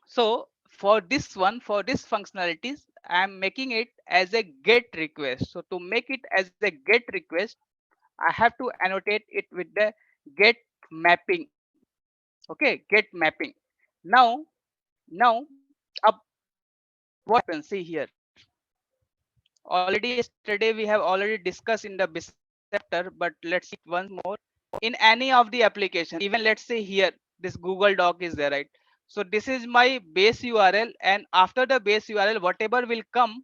so for this one, for this functionalities, I am making it as a get request. So to make it as a get request, I have to annotate it with the get mapping. Okay, get mapping. Now up, what happens, see here, already yesterday we have already discussed in the business chapter, but let's see once more. In any of the application, even let's say here, this Google Doc is there, right? So this is my base URL, and after the base URL, whatever will come,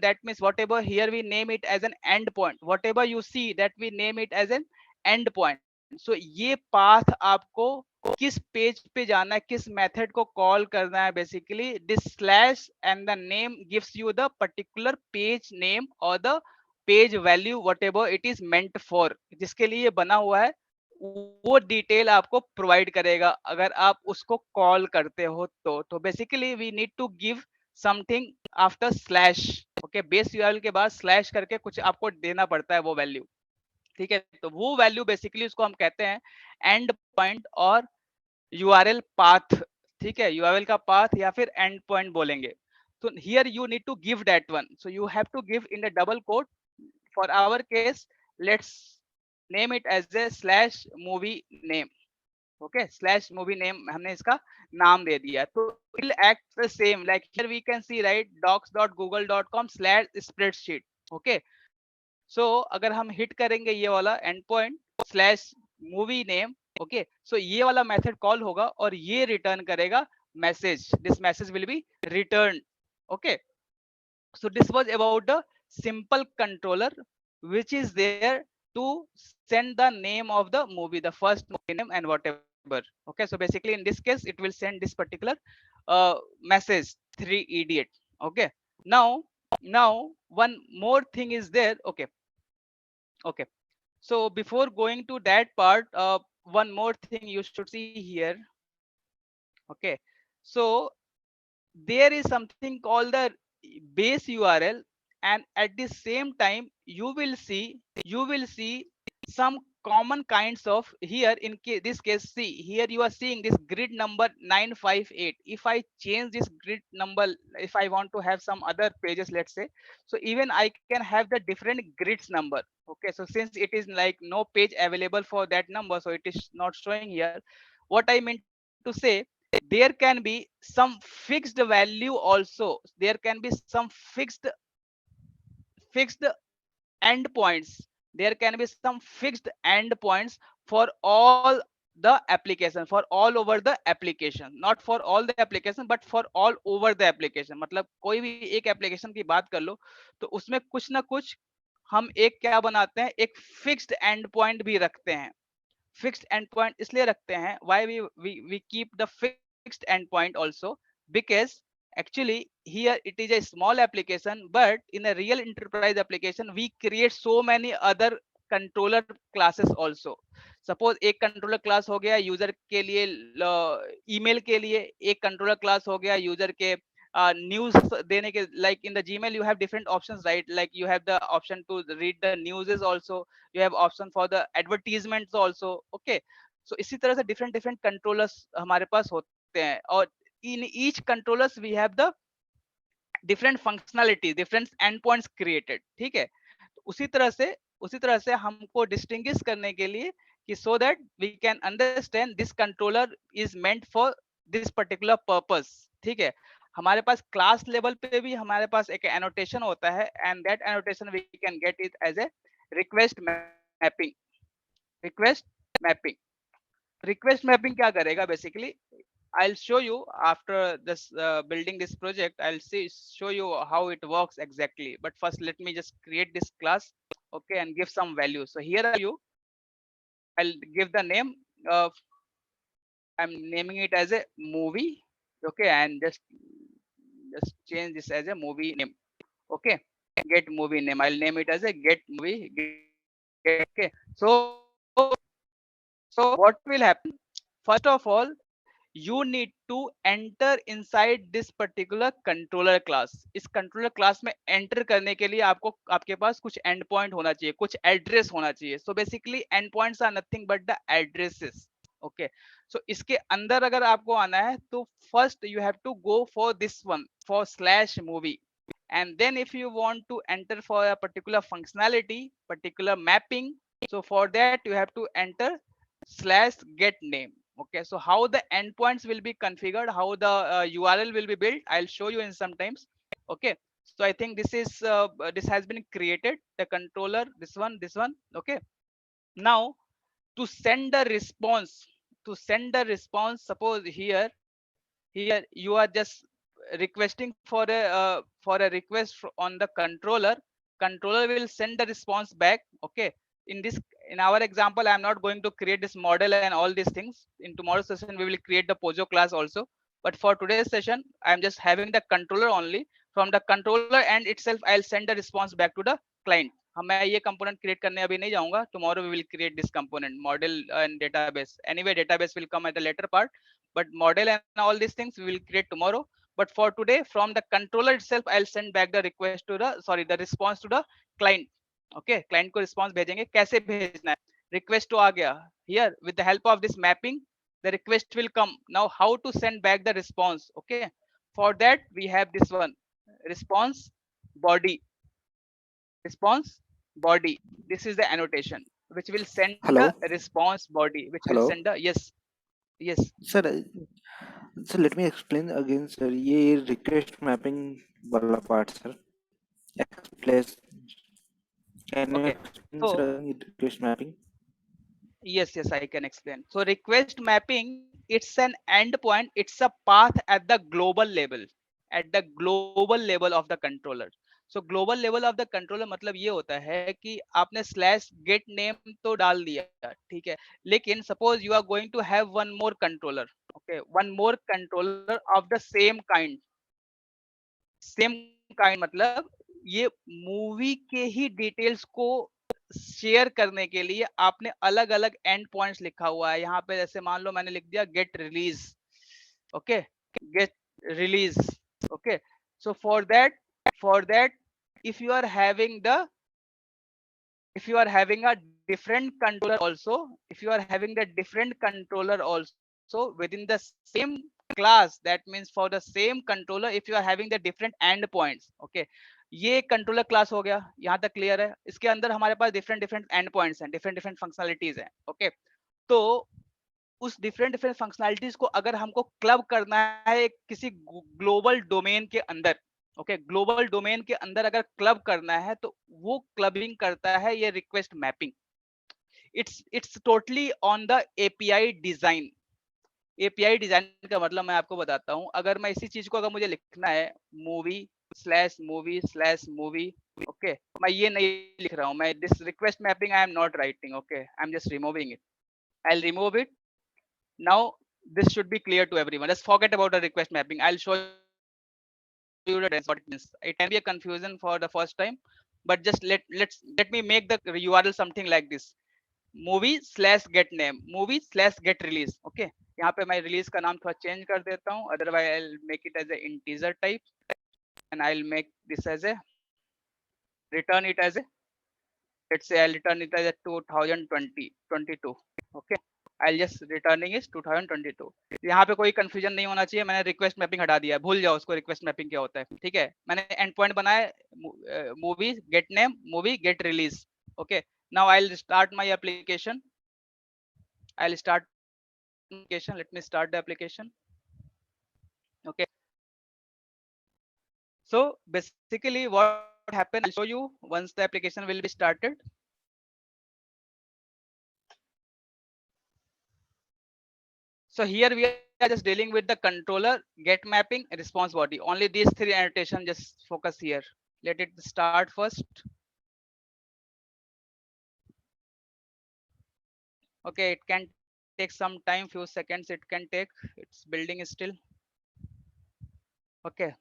that means whatever here we name it as an endpoint, whatever you see that we name it as an endpoint. So ये path आपको किस page पे जाना है, किस method को call करना है, basically this slash and the name gives you the particular page name और the page value whatever it is meant for, जिसके लिए ये बना हुआ है वो डिटेल आपको प्रोवाइड करेगा अगर आप उसको कॉल करते हो तो basically we need to give something after slash. Okay, base URL के बाद स्लैश करके कुछ आपको देना पड़ता है वो वैल्यू। ठीक है, तो वो वैल्यू बेसिकली उसको हम कहते हैं एंड पॉइंट और यूआरएल पाथ। ठीक है, यूआरएल का पाथ या फिर एंड पॉइंट बोलेंगे। तो here you need to give that one, so you have to give in the double quote. For our case let's name it as a slash movie name. Okay, slash movie name हमने इसका नाम दे दिया, तो it will act the same like here we can see right docs.google.com/spreadsheet। Okay, so अगर हम hit करेंगे ये वाला end point slash movie name, okay, so ये वाला मेथड कॉल होगा और ये रिटर्न करेगा message, this message will be return. Okay, so this was about the simple controller which is there to send the name of the movie, the first movie name and whatever. Okay, so basically in this case it will send this particular message, 3 idiot. Okay, now one more thing is there. Okay, okay, so before going to that part, one more thing you should see here. Okay, so there is something called the base URL, and at the same time you will see some common kinds of here in this case. See here you are seeing this grid number 958. If I change this grid number, if I want to have some other pages, let's say, so even I can have the different grids number. Okay, so since it is like no page available for that number, so it is not showing here. What I mean to say, there can be some fixed value also, there can be some fixed endpoints, there can be some fixed endpoints for all the application, for all over the application, not for all the application but for all over the application। मतलब कोई भी एक application की बात कर लो तो उसमें कुछ ना कुछ हम एक क्या बनाते हैं, एक फिक्स्ड एंड पॉइंट भी रखते हैं। फिक्स्ड एंड पॉइंट इसलिए रखते हैं, why we keep the fixed end point also, because actually here it is a small application, but in a real enterprise application we create so many other controller classes also। suppose एक controller class हो गया user के लिए, email के लिए एक controller class हो गया यूजर के न्यूज देने के, like in the Gmail you have different options, right? Like you have the option to read the newses also, you have option for the advertisements also। okay, so इसी तरह से different controllers हमारे पास होते हैं, और in each controllers we have the different functionality, different endpoints created। ठीक है, तो उसी तरह से हमको distinguish करने के लिए कि so that we can understand this controller is meant for this particular purpose। ठीक है, हमारे पास क्लास लेवल पे भी हमारे पास एक annotation होता है, and that annotation we can get it as a request mapping। request mapping request mapping क्या करेगा basically, I'll show you after this building this project, show you how it works exactly, but first let me just create this class, okay, and give some value। so here are you, I'll give the name of, I'm naming it as a movie, okay, and just change this as a movie name। okay, get movie name, I'll name it as a get movie get, okay, so what will happen, first of all you need to enter inside this particular controller class। इस controller class में enter करने के लिए आपको आपके पास कुछ endpoint होना चाहिए, कुछ address होना चाहिए। so basically endpoints are nothing but the addresses। okay, so इसके अंदर अगर आपको आना है तो first you have to go for this one, for slash movie, and then if you want to enter for a particular functionality, particular mapping, so for that you have to enter slash get name। okay, so how the endpoints will be configured, how the URL will be built, I'll show you in some times। okay, so I think this has been created, the controller, this one, okay, now to send the response, to send the response, suppose here you are just requesting for a request on the controller will send the response back. Okay, in this, in our example, I am not going to create this model and all these things. In tomorrow's session we will create the pojo class also, but for today's session I am just having the controller only. From the controller end itself I'll send the response back to the client. मैं ये component create करने अभी नहीं जाऊंगा. Tomorrow we will create this component model and database. Anyway, database will come at the later part, but model and all these things we will create tomorrow. But for today, from the controller itself I'll send back the request to the, sorry, the response to the client. Okay, client को response भेजेंगे. कैसे भेजना है? Request तो आ गया. Here with the help of this mapping, the request will come. Now how to send back the response? Okay, for that we have this one, response body. Response body, this is the annotation which will send the Hello. response body, which will Hello. send the, yes, yes. Sir, so let me explain again, sir. ये request mapping वाला part, sir. Explain. Can you Okay, explain, so sir, request mapping? yes, yes, I can explain. So request mapping, it's an endpoint, it's a path at the global level, at the global level of the controller. So global level of the controller मतलब ये होता है कि आपने slash get name तो डाल दिया, ठीक है, लेकिन suppose you are going to have one more controller, okay, one more controller of the same kind. Same kind मतलब ये मूवी के ही डिटेल्स को शेयर करने के लिए आपने अलग अलग एंड पॉइंट्स लिखा हुआ है यहाँ पे. जैसे मान लो मैंने लिख दिया get release. Okay, get release. Okay, so for that if you are having the, if you are having a different controller also, if you are having the different controller also within the same class, that means for the same controller if you are having the different endpoints. Okay, ये controller class हो गया, यहाँ तक clear है. इसके अंदर हमारे पास different different and points हैं, डिफरेंट डिफरेंट फंक्शनलिटीज हैं. ओके, तो उस डिफरेंट डिफरेंट फंक्शनलिटीज को अगर हमको क्लब करना है किसी ग्लोबल डोमेन के अंदर, ओके, ग्लोबल डोमेन के अंदर अगर क्लब करना है तो वो क्लबिंग करता है ये request mapping. It's totally on the API design. API design का मतलब मैं आपको बताता हूं. अगर मैं इसी चीज को अगर मुझे लिखना है मूवी, ओके, मैं ये नहीं लिख रहा हूं. मैं this request mapping I am not writing. Okay, I am just removing it. I'll remove it. Now this should be clear to everyone. Let's forget about the request mapping. I'll show you the what it means. It can be a confusion for the first time, but just let me make the URL something like this: movie/get name, movie/get release. Okay, यहाँ पे मैं release का नाम थोड़ा change कर देता हूँ. Otherwise I'll make it as a integer type, and I'll make this as a, return it as a, let's say I'll return it as a 2022. Okay, I'll just returning is 2022. यहाँ पे कोई confusion नहीं होना चाहिए. मैंने request mapping हटा दिया है, भूल जाओ उसको, रिक्वेस्ट मैपिंग क्या होता है. ठीक है, मैंने एंड पॉइंट बनाया movie gate name, movie get release. Okay, now I will start my application. I'll start application. Let me start the application. Okay, so basically what happened, I'll show you once the application will be started. So here we are just dealing with the controller, get mapping, response body. Only these three annotation, just focus here. Let it start first. Okay, it can take some time, few seconds it can take. It's building still. Okay,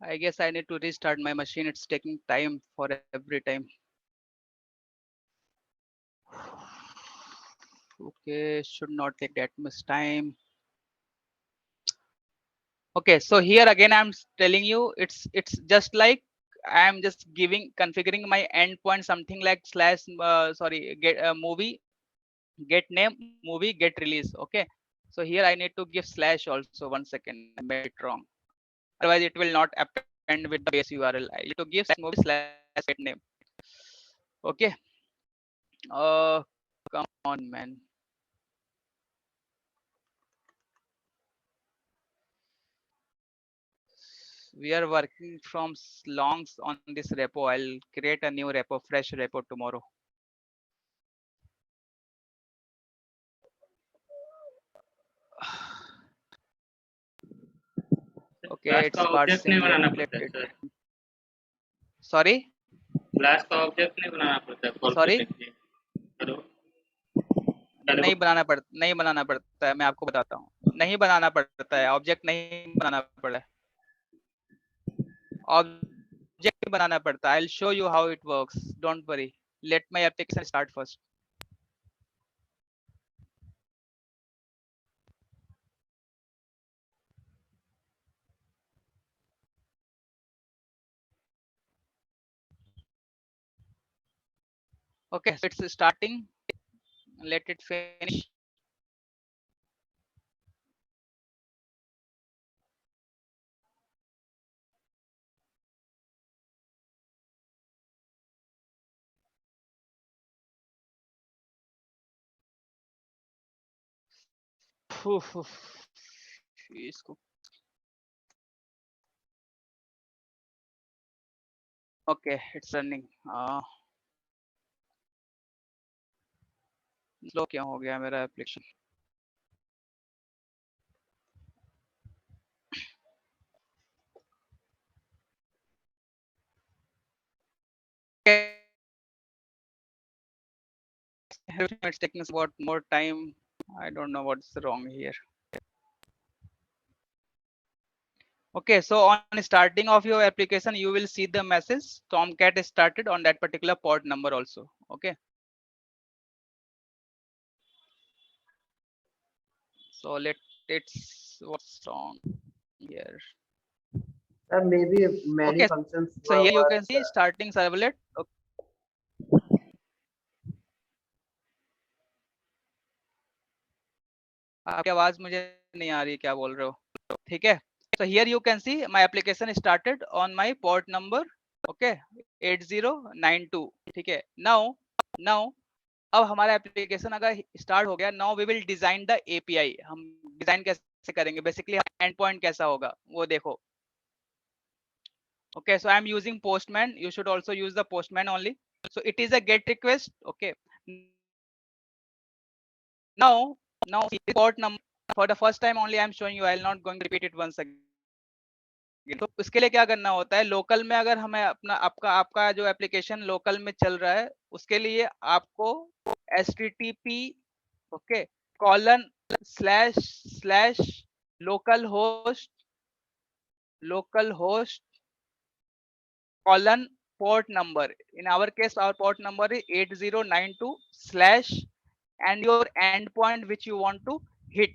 I guess I need to restart my machine. It's taking time for every time. Okay, should not take that much time. Okay, so here again I'm telling you it's just like I'm just giving configuring my endpoint something like slash sorry, get movie get name, movie get release. Okay, so here I need to give slash also. One second, I made it wrong. Otherwise it will not append with the base URL. I need to give slash movie slash get name. Okay, come on, man. We are working from longs on this repo. I'll create a new repo, fresh repo tomorrow. Okay, class का it's got object नहीं Servlet. बनाना Let पड़ता है it. Sir, Sorry, class का object नहीं बनाना पड़ता है call sorry. करने के लिए। हेलो नहीं बनाना पड़ता है, मैं आपको बताता हूँ, नहीं बनाना पड़ता है, ऑब्जेक्ट नहीं बनाना पड़ता है, ऑब्जेक्ट बनाना पड़ता है। I'll show you how it works, don't worry. Let my application start first. Okay, so it's starting. Let it finish. इसको okay, it's running. स्लो क्यों हो गया मेरा application? It's taking about more time. I don't know what's wrong here. Okay, so on starting of your application, you will see the message Tomcat is started on that particular port number also. Okay. So it's what's wrong here. Maybe many Okay, functions so here you were can see starting servlet. Okay. आपकी आवाज मुझे नहीं आ रही, क्या बोल रहे हो? ठीक है, so here you can see my application started on my port number, okay, 8092. ठीक है, now अब हमारा एप्लीकेशन अगर स्टार्ट हो गया, now we will design the API. हम डिजाइन कैसे करेंगे, बेसिकली एंड पॉइंट कैसा होगा वो देखो। okay, so I am using postman, you should also use the postman only. So it is a get request. Okay, now port number for the first time only I am showing you, I will not going to repeat it once again. तो उसके लिए क्या करना होता है, local में अगर हमें अपना आपका जो एप्लीकेशन लोकल में चल रहा है, उसके लिए आपको http okay colon slash local host colon port number. In our case, our port number is 8092 slash and your endpoint which you want to hit.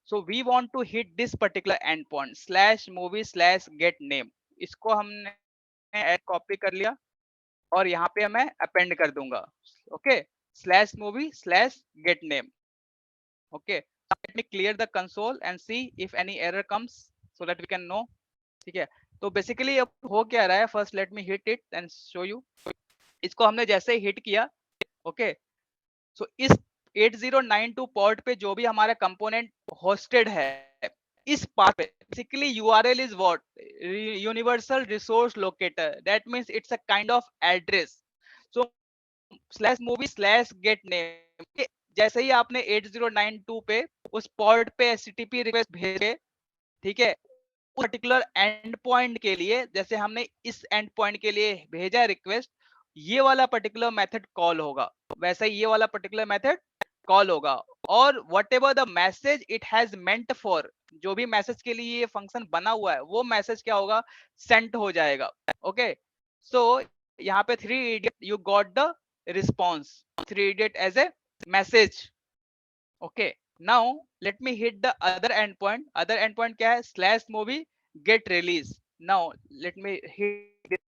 So we want to hit this particular endpoint slash movie slash get name. इसको हमने copy कर लिया और यहाँ पे मैं append कर दूंगा, okay, slash movie slash get name. Okay, let me clear the console and see if any error comes so that we can know. ठीक है, तो बेसिकली अब हो क्या रहा है, first let me hit it and show you. इसको हमने जैसे ही हिट किया, ओके, सो इस 8092 पोर्ट पे जो भी हमारा कंपोनेंट होस्टेड है, इस पाथ पे basically URL is what, universal resource locator. That means it's a kind of address. So slash movie slash get name, जैसे ही आपने 8092 पे उस पोर्ट पे एचटीटीपी रिक्वेस्ट भेजे, ठीक है, पर्टिकुलर एंड पॉइंट के लिए, जैसे हमने इस एंड पॉइंट के लिए भेजा रिक्वेस्ट, ये वाला पर्टिकुलर मेथड कॉल होगा, वैसे ये वाला पर्टिकुलर मेथड कॉल होगा. और what ever the message it has meant for, जो भी मैसेज के लिए ये फंक्शन बना हुआ है, वो मैसेज क्या होगा, सेंड हो जाएगा. ओके, सो यहाँ पे 3 idiot you got the response, 3 idiot as a message. okay, now let me hit the other endpoint. other endpoint क्या है, slash movie get release. now let me hit,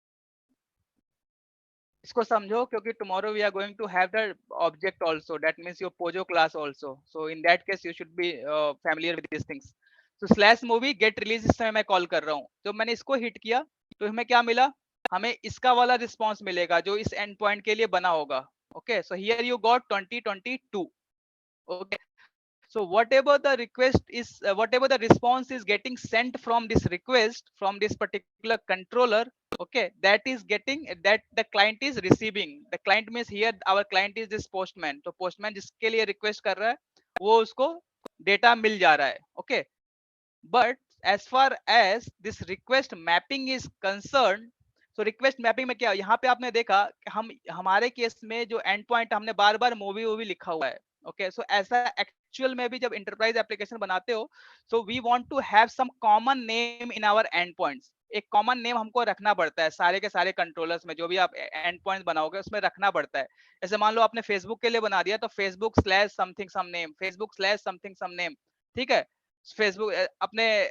इसको समझो क्योंकि tomorrow we are going to have the object also, that means your pojo class also, so in that case you should be familiar with these things. so slash movie get release इस समय मैं call कर रहा हूँ, तो मैंने इसको hit किया तो हमें क्या मिला, हमें इसका वाला रिस्पॉन्स मिलेगा जो इस एंड पॉइंट के लिए बना होगा. Okay, so here you got 2022. Okay, so whatever the request is, whatever the response is getting sent from this request from this particular controller, okay, that is getting, that the client is receiving. The client means here our client is this postman. तो postman जिसके लिए request कर रहा है वो उसको data मिल जा रहा है. Okay, but as far as this request mapping is concerned, so request mapping में क्या, यहाँ पे आपने देखा हम हमारे केस में जो एंड पॉइंट हमने बार बार मूवी लिखा हुआ है. ओके, सो ऐसा एक्चुअल में भी जब इंटरप्राइज एप्लीकेशन बनाते हो, so we want to have some common name in our end points. एक कॉमन नेम हमको रखना पड़ता है सारे के सारे कंट्रोलर्स में, जो भी आप एंड पॉइंट बनाओगे उसमें रखना पड़ता है. जैसे मान लो आपने फेसबुक के लिए बना दिया तो Facebook slash something some name, Facebook slash something some name. ठीक है, फेसबुक अपने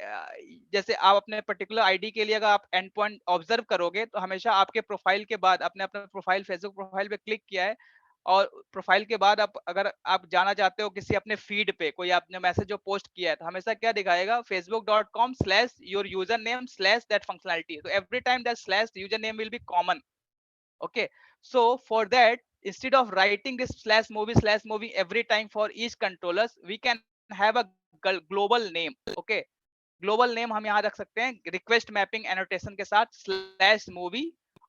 जैसे आप अपने पर्टिकुलर आईडी के लिए अगर आप एंड पॉइंट ऑब्जर्व करोगे तो हमेशा आपके प्रोफाइल के बाद आपने अपना प्रोफाइल फेसबुक प्रोफाइल पे क्लिक किया है और प्रोफाइल के बाद आप अगर आप जाना चाहते हो किसी अपने फीड पे कोई आपने मैसेज जो पोस्ट किया है तो हमेशा क्या दिखाएगा facebook.com/your username slash that functionality. So every time that slash username will be common. Okay, so for that instead of writing this /movie every time for each controllers, we can have a global name. Okay, global name हम यहाँ रख सकते हैं request mapping annotation के साथ /movie,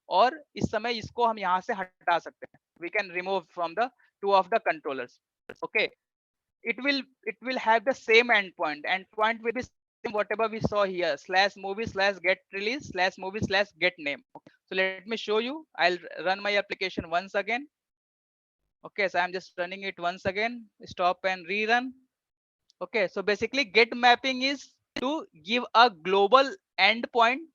और इस समय इसको हम यहाँ से हटा सकते हैं. We can remove from the two of the controllers. Okay, it will have the same endpoint will be same whatever we saw here /movie/get release /movie/get name. So let me show you. I'll run my application once again. Okay, so I'm just running it once again. Stop and rerun. Okay, so basically get mapping is to give a global endpoint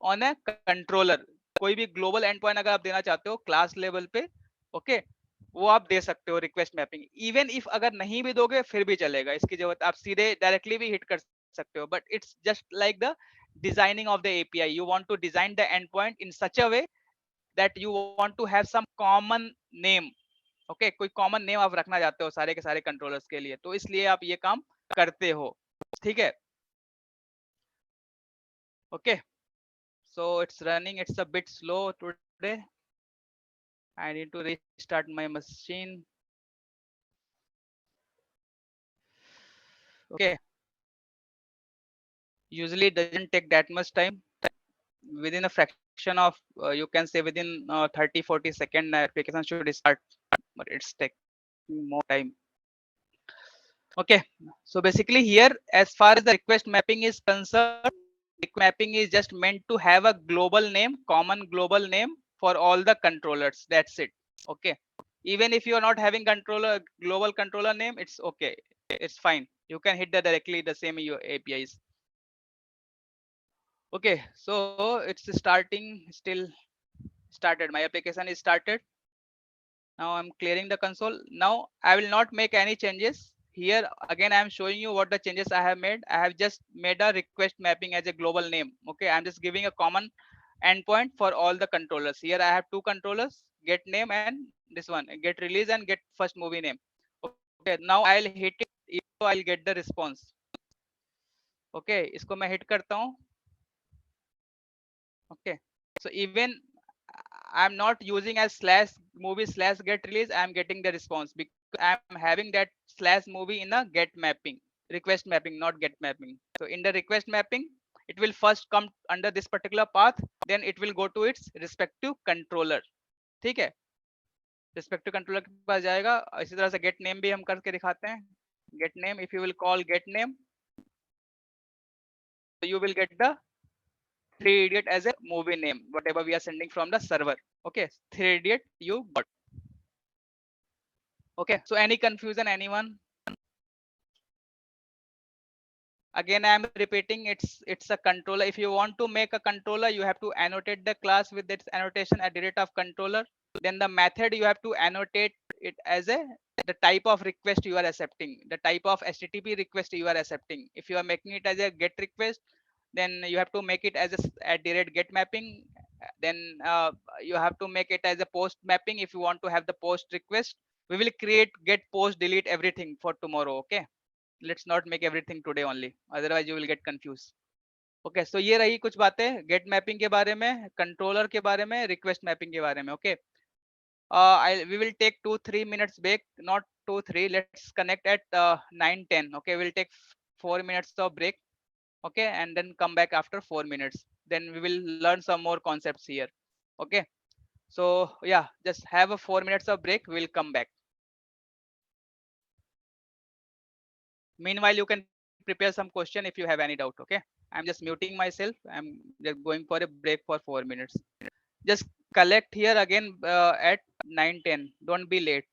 on a controller. कोई भी global and point अगर आप देना चाहते हो class level पे, okay, वो आप दे सकते हो रिक्वेस्ट मैपिंग. इवन इफ अगर नहीं भी दोगे फिर भी चलेगा, इसकी जरूरत आप सीधे डायरेक्टली भी हिट कर सकते हो. But it's just like the designing of the API. You want to design the end point in such a way that you want to have some common name. Okay, कोई common name आप रखना चाहते हो सारे के सारे controllers के लिए, तो इसलिए आप ये काम करते हो. ठीक है, okay, so it's running, it's a bit slow today. I need to restart my machine. Okay, usually it doesn't take that much time. Within a fraction of you can say within 30-40 seconds application should start, but it's taking more time. Okay, so basically here as far as the request mapping is concerned, request mapping is just meant to have a global name, common global name for all the controllers. That's it. Okay, even if you are not having controller global controller name, it's okay, it's fine. You can hit that directly the same your APIs. Okay, so it's starting, still started. My application is started. Now I'm clearing the console. Now I will not make any changes. Here again I am showing you what the changes I have made. I have just made a request mapping as a global name. Okay, I'm just giving a common endpoint for all the controllers. Here I have two controllers, get name and this one, get release and get first movie name. Okay, now I'll hit it, so I'll get the response. Okay, इसको मैं hit करता हूँ. Okay, so even I'm not using as /movie/get release, I'm getting the response because I'm having that /movie in a get mapping, request mapping, not get mapping. So in the request mapping, it will first come under this particular path, then it will go to its respective controller. ठीक है, respective controller के पास जाएगा. इसी तरह से get name भी हम करके दिखाते हैं. Get name, if you will call get name, so you will get the 3 idiot as a movie name, whatever we are sending from the server. Okay, 3 idiot you got. Okay, so any confusion, anyone? Again I am repeating, it's a controller. If you want to make a controller, you have to annotate the class with its annotation at the rate of controller. Then the method you have to annotate it as a the type of request you are accepting, the type of HTTP request you are accepting. If you are making it as a get request, then you have to make it as a at the rate get mapping. Then you have to make it as a post mapping if you want to have the post request. We will create get post delete everything for tomorrow. Okay, let's not make everything today only, otherwise you will get confused. Okay, so ये रही कुछ बातें get mapping के बारे में, controller के बारे में, request mapping के बारे में. Okay, we will take 2-3 minutes break, not 2-3. Let's connect at 9-10. Okay, we'll take 4 minutes of break. Okay, and then come back after 4 minutes. Then we will learn some more concepts here. Okay, so yeah, just have a 4 minutes of break. We'll come back. Meanwhile, you can prepare some question if you have any doubt. Okay, I'm just muting myself. I'm just going for a break for 4 minutes. Just collect here again at 9-10. Don't be late.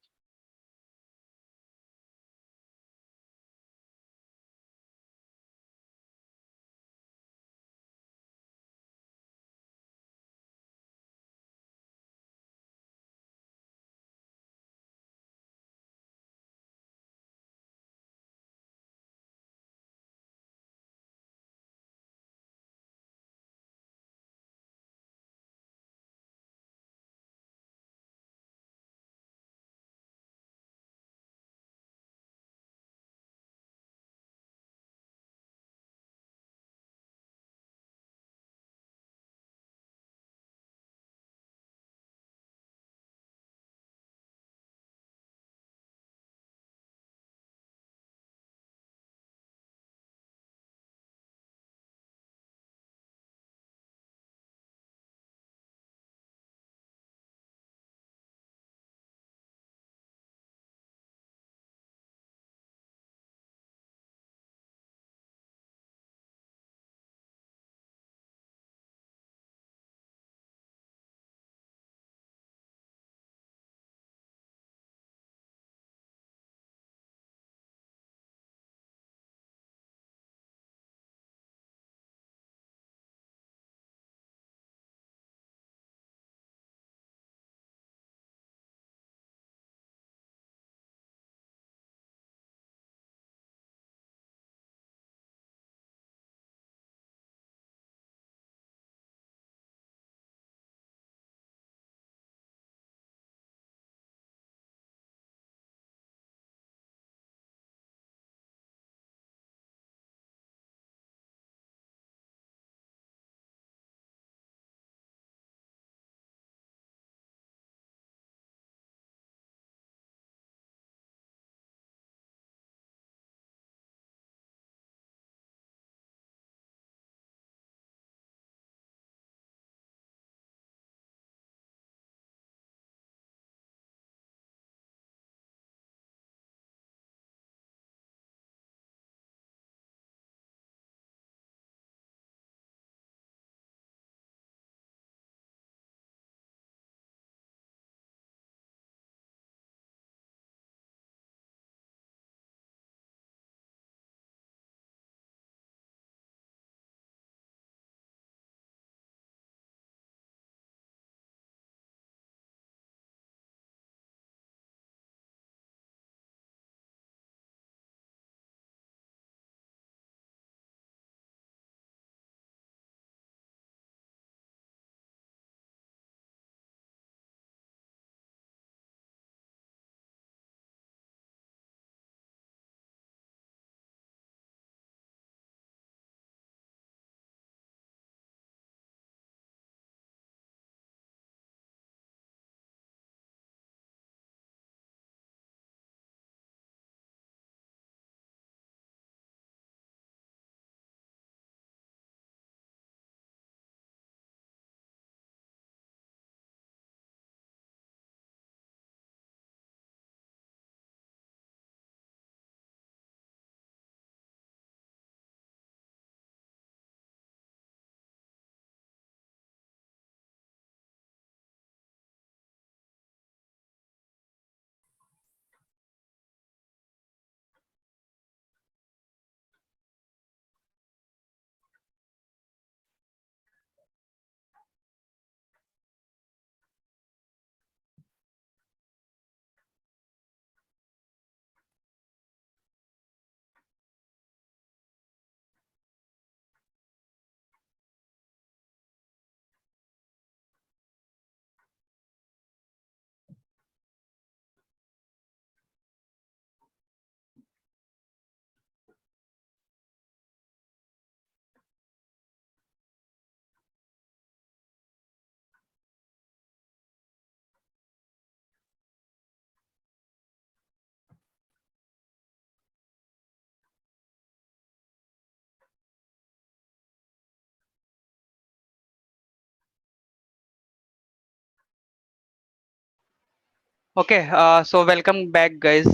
Okay, so welcome back, guys.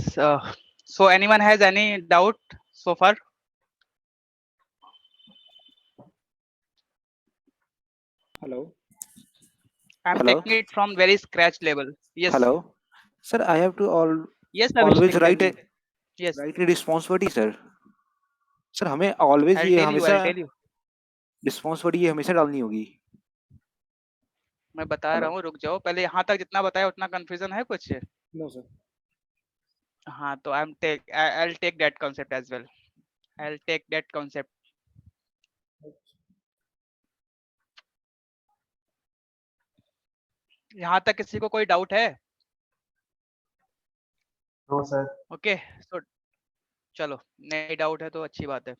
So anyone has any doubt so far? Hello. I'm Hello. taking it from very scratch level. Yes, Hello. Sir, I have to yes, always Abhishek, tell me. Yes, write a responsibility, sir. Sir हमें always I'll ये tell you. हमेशा I'll tell you. Responsibility ये हमेशा डालनी होगी. मैं बता रहा हेलो. हूँ, रुक जाओ। पहले यहाँ तक जितना बताया उतना कंफ्यूजन है कुछ? No, sir. हाँ, तो I'll take that concept as well. I'll take that concept. यहाँ तक किसी को कोई डाउट है? No sir. ओके, so चलो, नहीं डाउट है तो अच्छी बात है.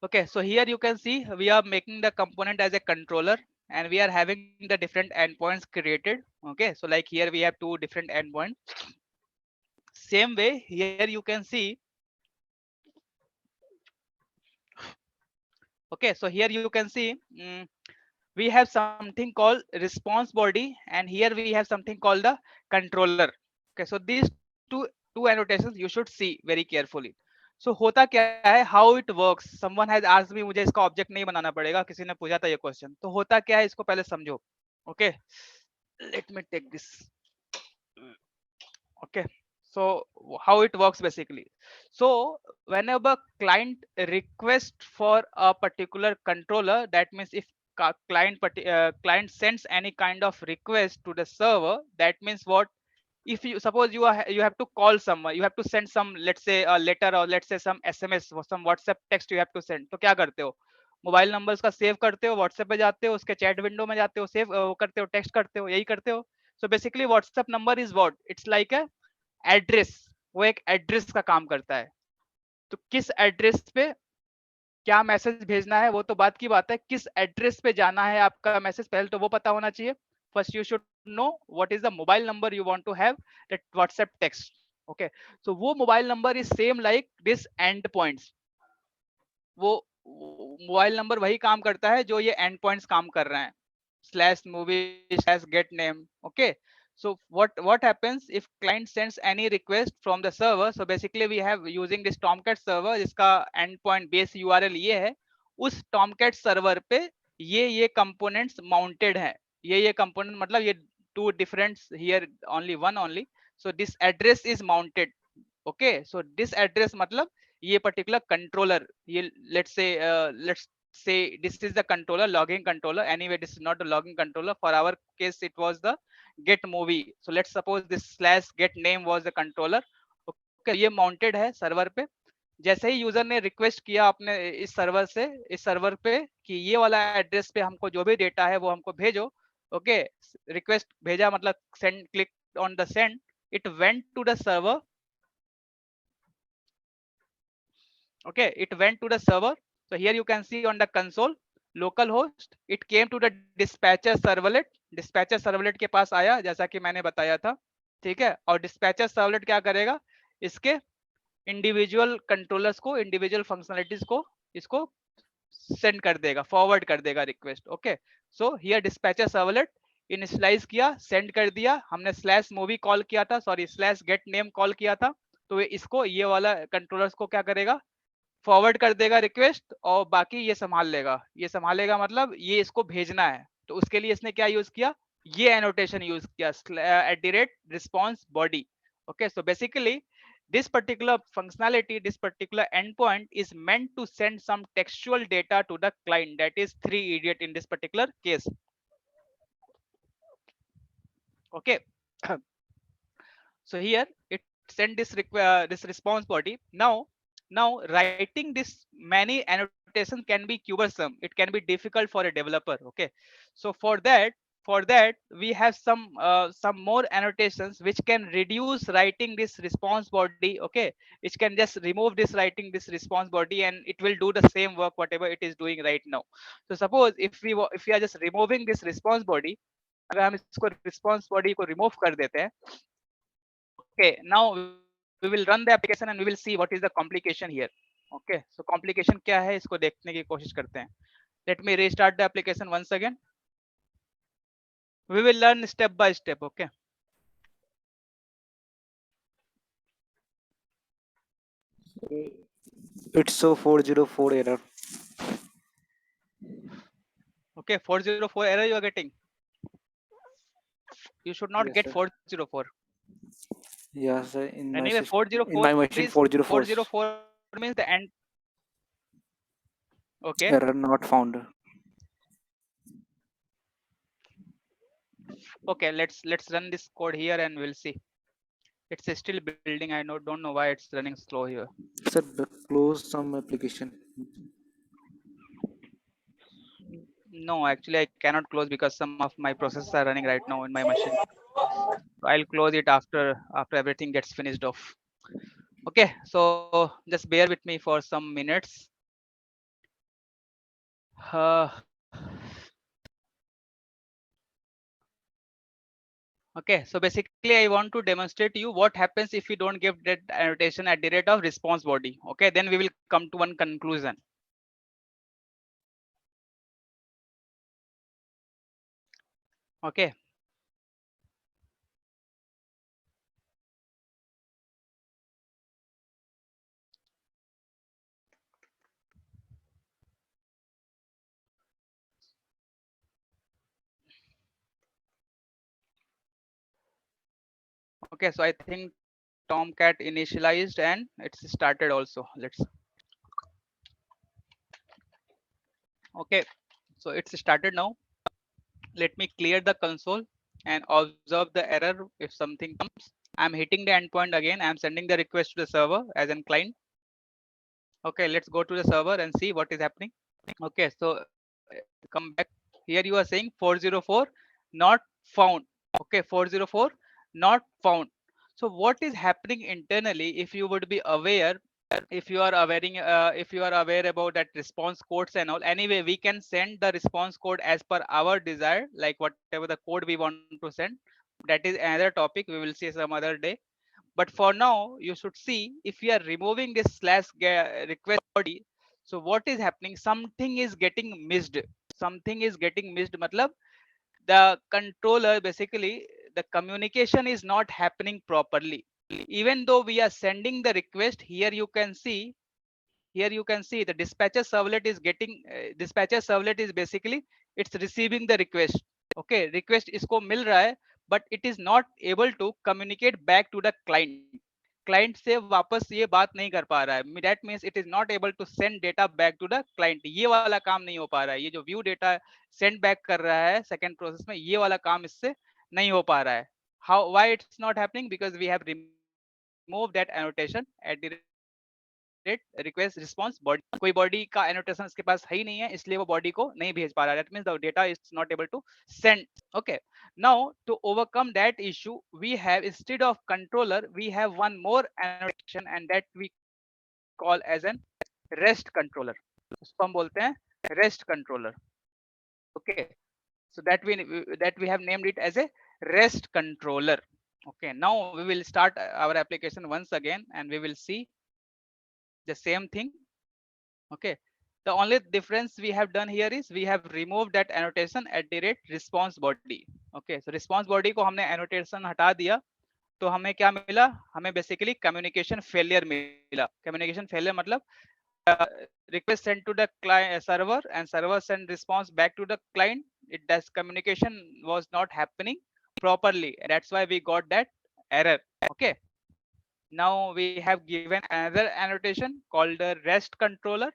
Okay, so here you can see we are making the component as a controller and we are having the different endpoints created. Okay, so like here we have two different endpoints. Same way here you can see. Okay, so here you can see we have something called response body and here we have something called the controller. Okay, so these two annotations you should see very carefully. So होता क्या है, how it works, someone has asked me, मुझे इसका object नहीं बनाना पड़ेगा, किसी ने पूछा था ये क्वेश्चन. तो होता क्या है इसको पहले समझो. Okay, let me take this. Okay, so how it works basically. So whenever client request for a particular controller, that means if client sends any kind of request to the server, that means what, if you suppose you have to call someone, you have to send some, let's say a letter or let's say some SMS or some WhatsApp text you have to send. तो क्या करते हो, mobile number उसका save करते हो, WhatsApp पे जाते हो, उसके चैट विंडो में जाते हो, सेव करते हो, टेक्स्ट करते हो, यही करते हो. So basically WhatsApp number is what, it's like a address. वो एक एड्रेस का काम करता है. तो किस एड्रेस पे क्या मैसेज भेजना है वो तो बात की बात है, किस एड्रेस पे जाना है आपका मैसेज पहले तो वो पता होना चाहिए. First you should know what is the mobile number you want to have that WhatsApp text. Okay, so वो mobile number is same like this end points. वो मोबाइल नंबर वही काम करता है जो ये एंड पॉइंट्स काम कर रहे हैं, slash movie slash get name. Okay, so what happens if client sends any request from the server. So basically we have using this tomcat server जिसका endpoint base URL ये है. उस tomcat server पे ये components mounted है. ये component मतलब ये two different, here only one only. So this address is mounted. Okay, so this address मतलब ये particular controller, ये let's say this is the controller, logging controller. Anyway, this is not a logging controller. For our case it was the get movie. So let's suppose this slash get name was the controller. Okay, ये mounted है server पे. जैसे ही user ने request किया अपने इस server पे कि ये वाला एड्रेस पे हमको जो भी डेटा है वो हमको भेजो. ओके, रिक्वेस्ट भेजा मतलब send, click on the send, it went to the server. Okay, it went to the server. So here you can see on the console localhost, it came to the dispatcher servlet. dispatcher servlet के पास आया जैसा कि मैंने बताया था. ठीक है, और dispatcher servlet क्या करेगा, इसके इंडिविजुअल कंट्रोलर्स को, इंडिविजुअल फंक्शनलिटीज को इसको सेंड कर देगा, फॉरवर्ड कर देगा request. Okay, so here dispatcher servlet initialize किया, सेंड कर दिया. हमने स्लैश मूवी कॉल किया था, sorry slash get name call किया था. तो इसको ये वाला कंट्रोलर्स को क्या करेगा, फॉरवर्ड कर देगा रिक्वेस्ट, और बाकी ये संभाल लेगा. ये संभालेगा मतलब ये इसको भेजना है. तो उसके लिए इसने क्या यूज किया, ये एनोटेशन यूज किया, @response body. Okay, so basically this particular functionality, this particular endpoint is meant to send some textual data to the client, that is 3 idiot in this particular case. Okay, so here it send this this response body. Now writing this many annotation can be cumbersome, it can be difficult for a developer. Okay, so for that we have some more annotations which can reduce writing this response body. Okay, which can just remove this writing this response body and it will do the same work whatever it is doing right now. So suppose if we are just removing this response body, अगर हम इसको response body को remove कर देते हैं. Okay, now we will run the application and we will see what is the complication here. Okay, so complication क्या है इसको देखने की कोशिश करते हैं. Let me restart the application once again. We will learn step by step. Okay, It's so 404 error. Okay, 404 error you are getting. You should not Yes, get sir. 404. Yeah, sir. In my Anyway, system, in 404 my machine, is 404 404 means the end. Okay, error not found. okay, let's run this code here and we'll see. It's still building. I don't know why it's running slow here. Sir, close some application. No, actually I cannot close because some of my processes are running right now in my machine. So I'll close it after everything gets finished off. Okay, so just bear with me for some minutes. Uh, okay, so basically I want to demonstrate you what happens if you don't give that annotation at the rate of response body. Okay, then we will come to one conclusion. Okay. Okay, so I think Tomcat initialized and it's started also. Let's. Okay, so it's started now. Let me clear the console and observe the error if something comes. I'm hitting the endpoint again. I'm sending the request to the server as in client. Okay, let's go to the server and see what is happening. Okay, so come back. Here you are saying 404 not found. Okay, 404 not found. So what is happening internally, if you would be aware, if you are aware about that response codes and all, anyway we can send the response code as per our desire, like whatever the code we want to send. That is another topic, we will see some other day. But for now you should see, if we are removing this slash request body, so what is happening, something is getting missed. Something is getting missed matlab the controller, basically the communication is not happening properly. Even though we are sending the request, here you can see the dispatcher servlet is getting dispatcher servlet is basically it's receiving the request. Okay, request isko mil raha hai, but it is not able to communicate back to the client. Client से वापस ये बात नहीं कर पा रहा है. That means it is not able to send data back to the client. ये वाला काम नहीं हो पा रहा है. ये जो view data send back कर रहा है second process में, ये वाला काम इससे नहीं हो पा रहा है. How, why it's not happening? Because we have removed that annotation at the rate request response body. कोई बॉडी का एनोटेशन इसके पास है ही नहीं है, इसलिए वो बॉडी को नहीं भेज पा रहा है. That means the data is not able to send. Okay, now to overcome that issue, we have, instead of controller, we have one more annotation, and that we call as an rest controller. उसको हम बोलते हैं rest controller. Okay, so that we have named it as a rest controller. Okay, now we will start our application once again and we will see the same thing. Okay, the only difference we have done here is we have removed that annotation at the rate response body. Okay, so response body को हमने annotation हटा दिया, तो हमें क्या मिला, हमें basically communication failure मिला. Communication failure मतलब request sent to the client server and server send response back to the client. It does communication was not happening properly, and that's why we got that error. Okay, now we have given another annotation called the rest controller.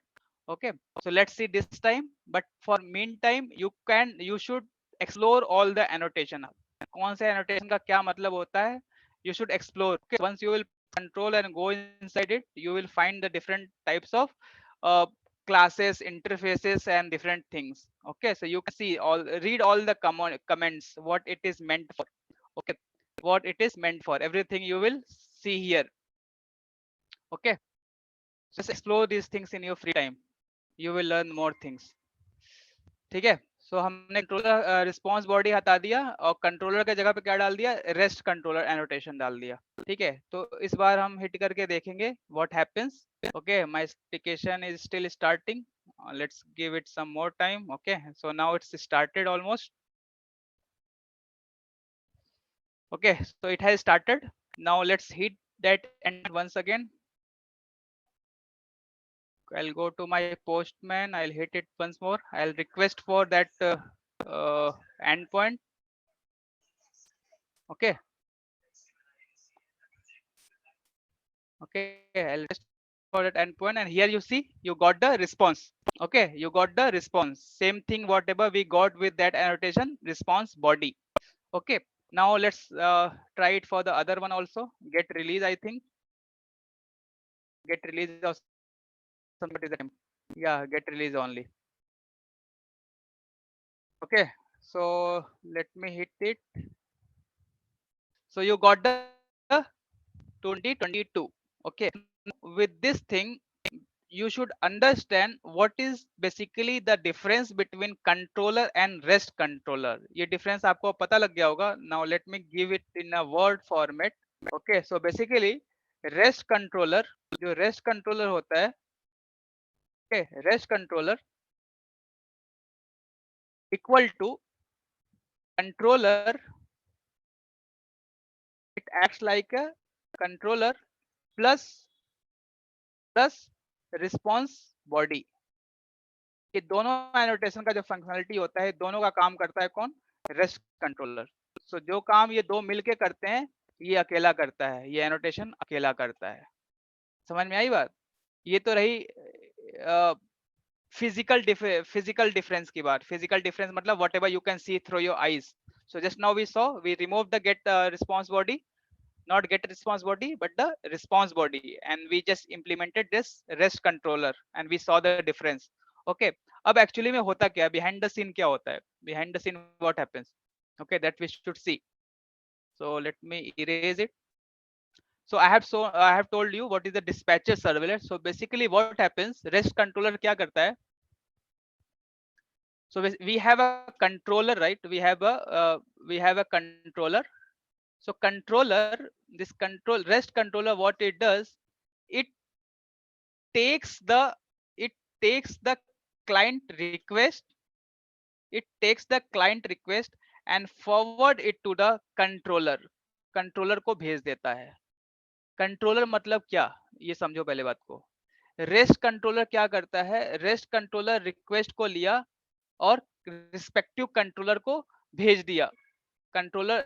Okay, so let's see this time, but for meantime you should explore all the annotation. कौन से annotation का क्या मतलब होता है, you should explore. Okay, once you will control and go inside it, you will find the different types of uh, classes, interfaces and different things. Okay, so you can see all, read all the comments, what it is meant for. Okay, what it is meant for, everything you will see here. Okay, just explore these things in your free time, you will learn more things. ठीक है, सो हमने controller response body हटा दिया और controller के जगह पे क्या डाल दिया, रेस्ट कंट्रोलर एनोटेशन डाल दिया. ठीक है, तो इस बार हम हिट करके देखेंगे what happens. Okay, my application is still starting, let's give it some more time. Okay, so now it's started almost. Okay, so it has started. Now let's hit that endpoint once again. I'll go to my postman. I'll hit it once more. I'll request for that endpoint. Okay. Okay. I'll request for that endpoint, and here you see you got the response. Okay, you got the response. Same thing whatever we got with that annotation response body. Okay. Now let's try it for the other one also. Get release. I think get release or something. What is the name? Yeah, get release only. Okay, so let me hit it. So you got the 2022. Okay, with this thing you should understand what is basically the difference between controller and rest controller. ये difference आपको पता लग गया होगा. Now let me give it in a word format. Okay, so basically rest controller, जो rest controller होता है, okay, rest controller equal to controller. It acts like a controller plus response body. ये दोनों एनोटेशन का जो functionality होता है, दोनों का काम करता है कौन? Rest controller. सो जो काम ये दो मिलके करते हैं ये अकेला करता है, ये एनोटेशन अकेला करता है. समझ में आई बात? ये तो रही फिजिकल डिफरेंस की बात. फिजिकल डिफरेंस मतलब what ever you can see through your eyes. So just now we saw we removed the get response body, not get response body but the response body, and we just implemented this rest controller and we saw the difference. Okay, अब actually में होता क्या, behind the scene क्या होता है, behind the scene what happens, okay, that we should see. So let me erase it. So I have told you what is the dispatcher servlet. So basically what happens, rest controller क्या करता है. So we have a controller, right? We have a controller. So controller, this control rest controller, what it does, it takes the it takes the client request, it takes the client request and forward it to the controller. Controller को भेज देता है. Controller मतलब क्या, ये समझो पहले बात को. रेस्ट कंट्रोलर क्या करता है, रेस्ट कंट्रोलर रिक्वेस्ट को लिया और रिस्पेक्टिव कंट्रोलर को भेज दिया. कंट्रोलर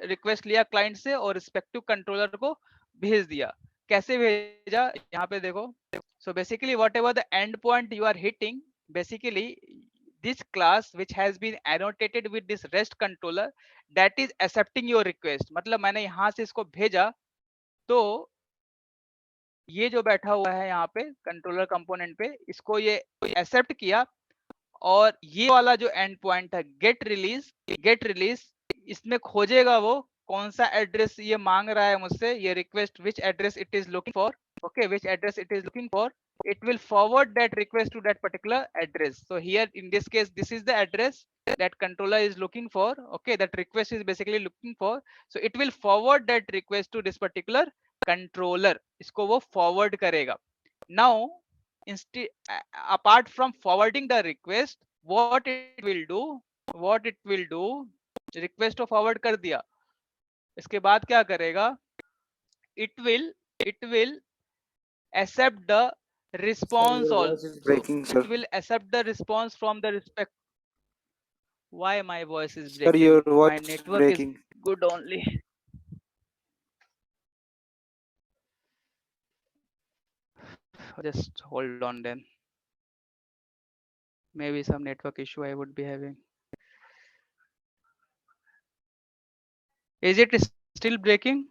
रिक्वेस्ट लिया क्लाइंट से और रिस्पेक्टिव कंट्रोलर को भेज दिया. कैसे भेजा, यहाँ पे देखो. So basically whatever the endpoint you are hitting, basically this class which has been annotated with this rest controller, that is accepting your request. मतलब मैंने यहाँ से इसको भेजा तो ये जो बैठा हुआ है यहाँ पे कंट्रोलर कंपोनेंट पे, इसको ये एक्सेप्ट किया और ये वाला जो एंड पॉइंट है गेट रिलीज, इसमें खोजेगा वो कौन सा एड्रेस ये मांग रहा है मुझसे, ये request which address it is looking for. okay, which address it is looking for, it will forward that request to that particular address. So here in this case this is the address that controller is looking for. okay, that request is basically looking for, so it will forward that request to this particular controller. इसको वो forward करेगा. Now apart from forwarding the request, what it will do, request को forward कर दिया, इसके बाद क्या करेगा, it will accept the response Sir, your voice also. is breaking, sir. It will accept the response from the respect. Why my voice is Sir, breaking? your voice My is network is breaking. good only. Just hold on then. Maybe some network issue I would be having. Is it still breaking?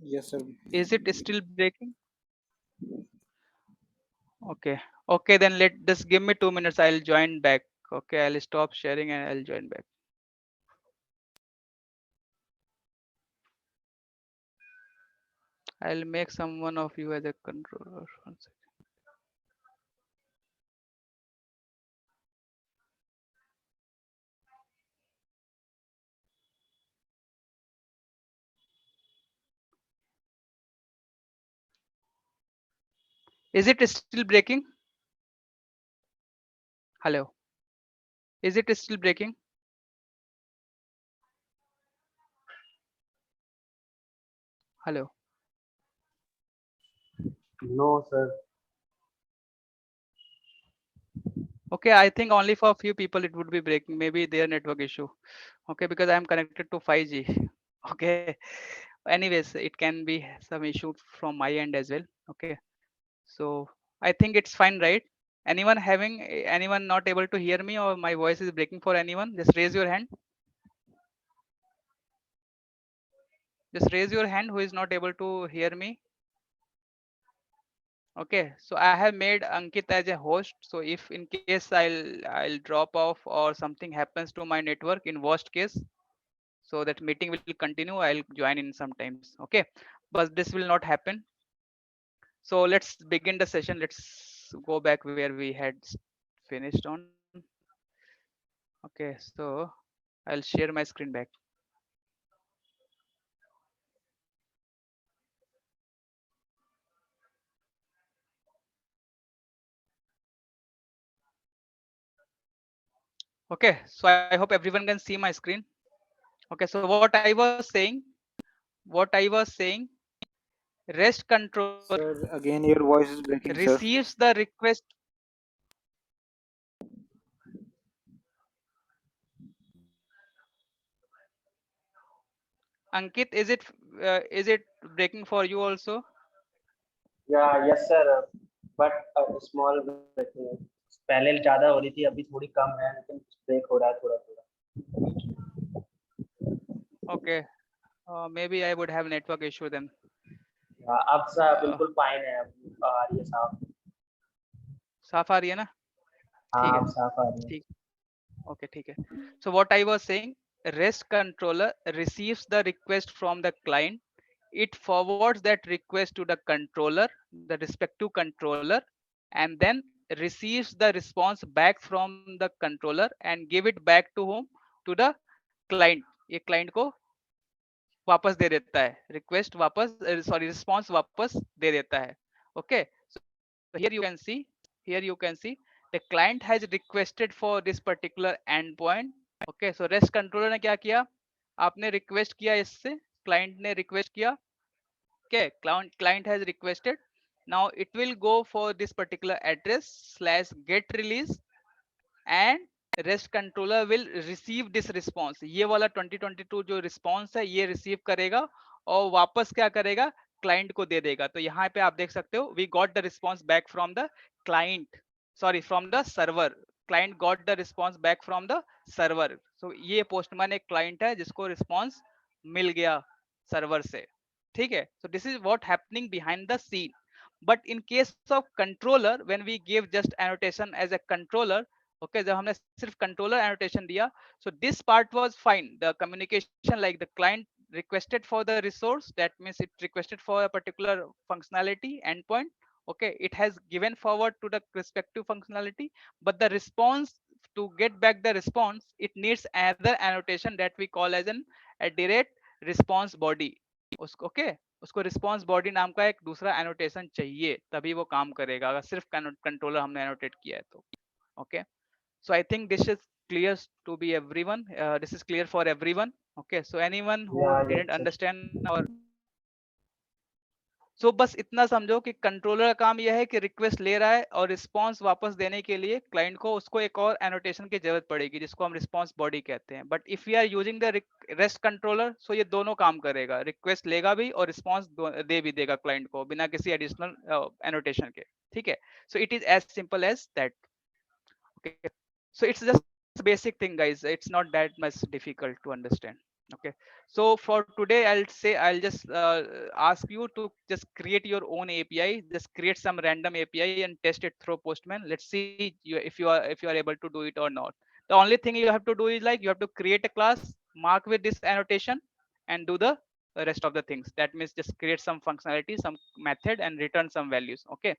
Yes, sir. Is it still breaking? Okay. Okay, then let just give me 2 minutes. I'll join back. Okay, I'll stop sharing and I'll join back. I'll make someone of you as a controller. One second. Is it still breaking? Hello. Is it still breaking? Hello. No, sir. Okay, I think only for a few people it would be breaking, maybe their network issue. Okay, because I am connected to 5G. Okay, anyways, it can be some issue from my end as well. Okay, so I think it's fine, right? Anyone not able to hear me, or my voice is breaking for anyone? Just raise your hand. Just raise your hand who is not able to hear me. Okay, so I have made Ankit as a host. So if in case I'll drop off or something happens to my network in worst case, so that meeting will continue, I'll join in sometimes. Okay, but this will not happen. So let's begin the session. Let's go back where we had finished on. Okay, so I'll share my screen back. Okay, so I hope everyone can see my screen. Okay, so what I was saying, REST controller Sir, again your voice is breaking, sir. receives the request. Ankit, is it breaking for you also? Yeah, yes, sir. But small breaking है. पहले ज्यादा हो रही थी, अभी थोड़ी कम है, लेकिन ब्रेक हो रहा है थोड़ा थोड़ा. Okay, maybe I would have network issue then. हाँ, अब सर Uh, बिल्कुल फाइन है, अब आ रही है साफ. साफ आ रही है ना? ठीक हाँ, है, अब साफ आ रही है. ठीक. Okay, ठीक है. So what I was saying, REST controller receives the request from the client. It forwards that request to the controller, the respective controller, and then receives the response back from the controller and give it back to whom? To the client. ये client को वापस दे देता है, request वापस, sorry, response वापस दे देता है. Okay, so here you can see the client has requested for this particular endpoint. Okay, so REST controller ने क्या किया, आपने रिक्वेस्ट किया, इससे क्लाइंट ने रिक्वेस्ट किया. Okay, client has requested. Now it will go for this particular address slash get release, and rest controller will receive this response. ये वाला 2022 जो रिस्पॉन्स है ये रिसीव करेगा और वापस क्या करेगा, क्लाइंट को दे देगा. तो यहाँ पे आप देख सकते हो, we got the response back from the client, sorry from the server. Client got the response back from the server. So ये पोस्टमैन एक क्लाइंट है जिसको रिस्पॉन्स मिल गया सर्वर से. ठीक है, so this is what happening behind the scene. But in case of controller, when we give just annotation as a controller, okay, जब हमने सिर्फ कंट्रोलर एनोटेशन दिया, so this part was fine. The communication, like the client requested for the resource, that means it requested for a particular functionality endpoint. Okay, it has given forward to the respective functionality, but the response, to get back the response, it needs another annotation that we call as an @ response body. उसको okay okay? उसको response body नाम का एक दूसरा annotation चाहिए, तभी वो काम करेगा, अगर सिर्फ कंट्रोलर हमने एनोटेट किया है तो. Okay, so I think this is clear to be everyone. This is clear for everyone. Okay, so anyone who Yeah, didn't yes, sir. understand or so बस इतना समझो कि कंट्रोलर का काम यह है कि रिक्वेस्ट ले रहा है और रिस्पांस वापस देने के लिए क्लाइंट को उसको एक और एनोटेशन की जरूरत पड़ेगी जिसको हम रिस्पांस बॉडी कहते हैं. But if you are using the rest controller, so ये दोनों काम करेगा, रिक्वेस्ट लेगा भी और रिस्पांस दे भी देगा क्लाइंट को बिना किसी एडिशनल एनोटेशन के. ठीक है, so it is as simple as that. Okay, so it's just basic thing, guys. It's not that much difficult to understand. Okay, so for today I'll just ask you to just create your own API. Just create some random API and test it through Postman. Let's see if you are able to do it or not. The only thing you have to do is, like, you have to create a class, mark with this annotation, and do the rest of the things. That means just create some functionality, some method, and return some values. Okay,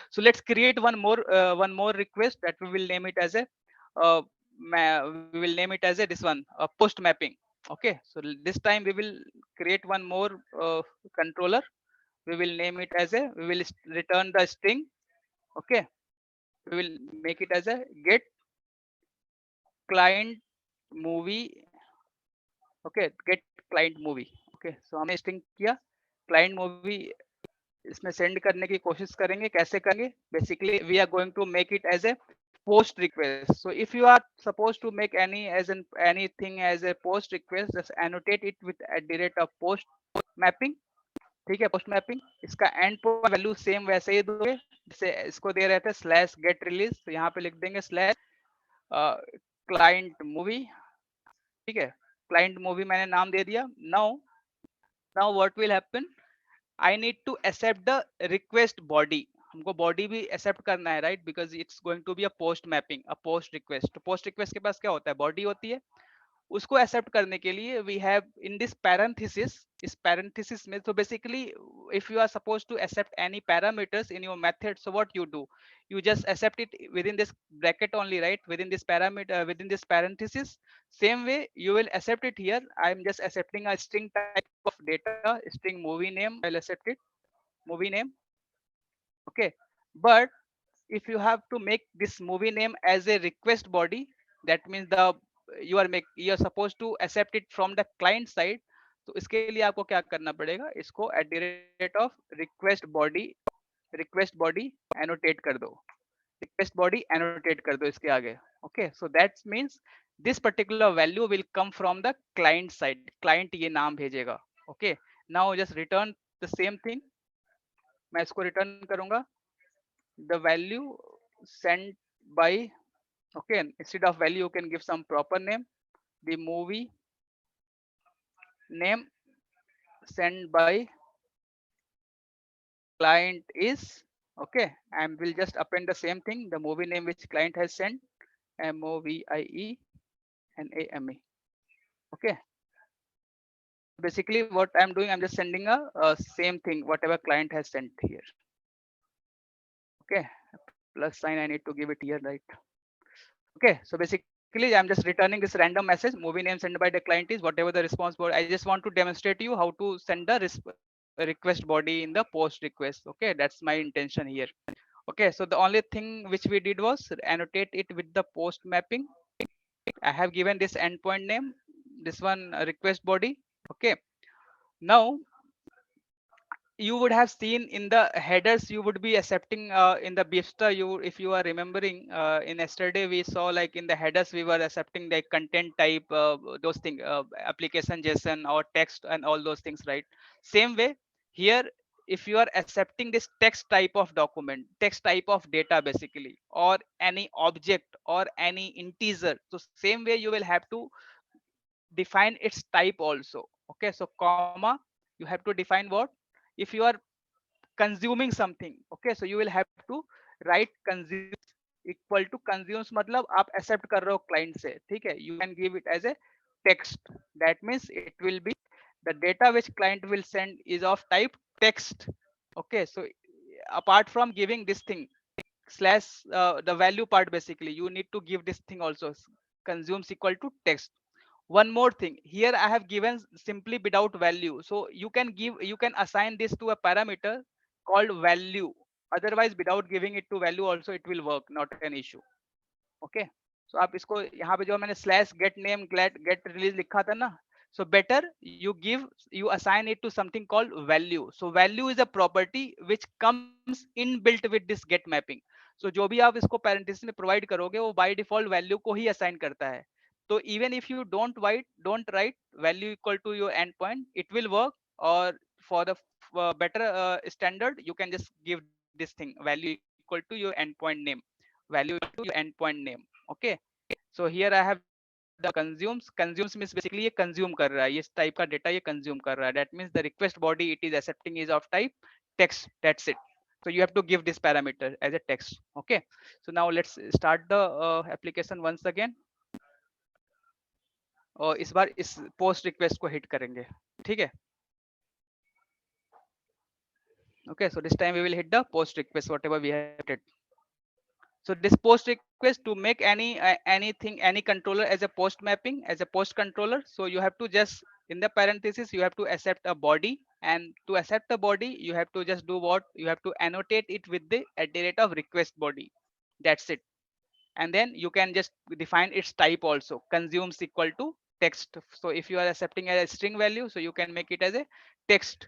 so let's create one more request that we will name it as a uh, we will name it as a this one, a post mapping. Okay, so this time we will create one more controller. We will name it as a, we will return the string. Okay, we will make it as a get client movie. Okay, get client movie. Okay, so हमने string किया client movie इसमें send करने की कोशिश करेंगे. कैसे करेंगे? Basically we are going to make it as a post request. So if you are supposed to make anything as a post request, just annotate it with at the rate of post mapping. ठीक है, post mapping. इसका and point value same वैसे ही दोगे जैसे इसको दे रहे थे slash get release. तो यहाँ पे लिख देंगे स्लैश क्लाइंट मूवी. ठीक है, क्लाइंट मूवी मैंने नाम दे दिया. Now now what will happen, I need to accept the request body. हमको बॉडी भी एक्सेप्ट करना है, right? Because it's going to be a post mapping, a post request. तो पोस्ट रिक्वेस्ट के पास क्या होता है? बॉडी होती है. उसको एक्सेप्ट करने के लिए we have in this parenthesis. इस पैरेंथेसिस में तो basically if you are suppose to accept any parameters in your method, so what you do, you just accept it within this bracket only, right? Within this parameter, within this parenthesis. Same way you will accept it here. I'm just accepting a string type of data, string movie name. I'll accept it, movie name. Okay, but if you have to make this movie name as a request body, that means the you are supposed to accept it from the client side. तो इसके लिए आपको क्या करना पड़ेगा? इसको at the rate of request body annotate कर दो. request body annotate कर दो इसके आगे. Okay, so that means this particular value will come from the client side. client ये नाम भेजेगा. Okay, now just return the same thing. मैं इसको return करूंगा. The value sent by, okay, instead of value you can give some proper name. The movie name sent by client is, okay, and we'll just append the same thing, the movie name which client has sent, MOVIE okay. Basically what I'm doing, I'm just sending a same thing whatever client has sent here. Okay, plus sign I need to give it here, right? Okay, so basically I'm just returning this random message, movie name sent by the client is whatever the response body. I just want to demonstrate to you how to send the request body in the post request. Okay, that's my intention here. Okay, so the only thing which we did was annotate it with the post mapping. I have given this endpoint name, this one request body. Okay, now you would have seen in the headers you would be accepting in the Bifster. You, if you are remembering, in yesterday we saw like in the headers we were accepting the content type, those things, application JSON or text and all those things, right? Same way here, if you are accepting this text type of document, text type of data basically, or any object or any integer, so same way you will have to define its type also. Okay, so comma, you have to define what? If you are consuming something, okay, so you will have to write consumes equal to consumes मतलब आप accept कर रहे हो client से. ठीक है, you can give it as a text. That means it will be the data which client will send is of type text. Okay, so apart from giving this thing slash the value part, basically you need to give this thing also, consumes equal to text. One more thing here, I have given simply without value, so you can assign this to a parameter called value. Otherwise without giving it to value also it will work, not an issue. Okay, so आप इसको यहाँ पे जो मैंने slash get name get release लिखा था ना, so better you assign it to something called value. So value is a property which comes inbuilt with this get mapping. So जो भी आप इसको parenthesis में provide करोगे वो by default value को ही assign करता है. So even if you don't write value equal to your endpoint, it will work. Or for the better standard, you can just give this thing value equal to your endpoint name, value equal to your endpoint name. Okay, so here I have the consumes means basically ये consume कर रहा है, इस type का data ये consume कर रहा है. That means the request body it is accepting is of type text. That's it. So you have to give this parameter as a text. Okay, so now let's start the application once again. और इस बार इस post request को hit करेंगे. ठीक है, okay, so this time we will hit the post request whatever we have hit. So this post request, to make anything, any controller as a post mapping, as a post controller, so you have to just in the parenthesis you have to accept a body, and to accept the body you have to just do what, you have to annotate it with the at the rate of request body. That's it. And then you can just define its type also, consumes equal to text. So if you are accepting a string value, so you can make it as a text,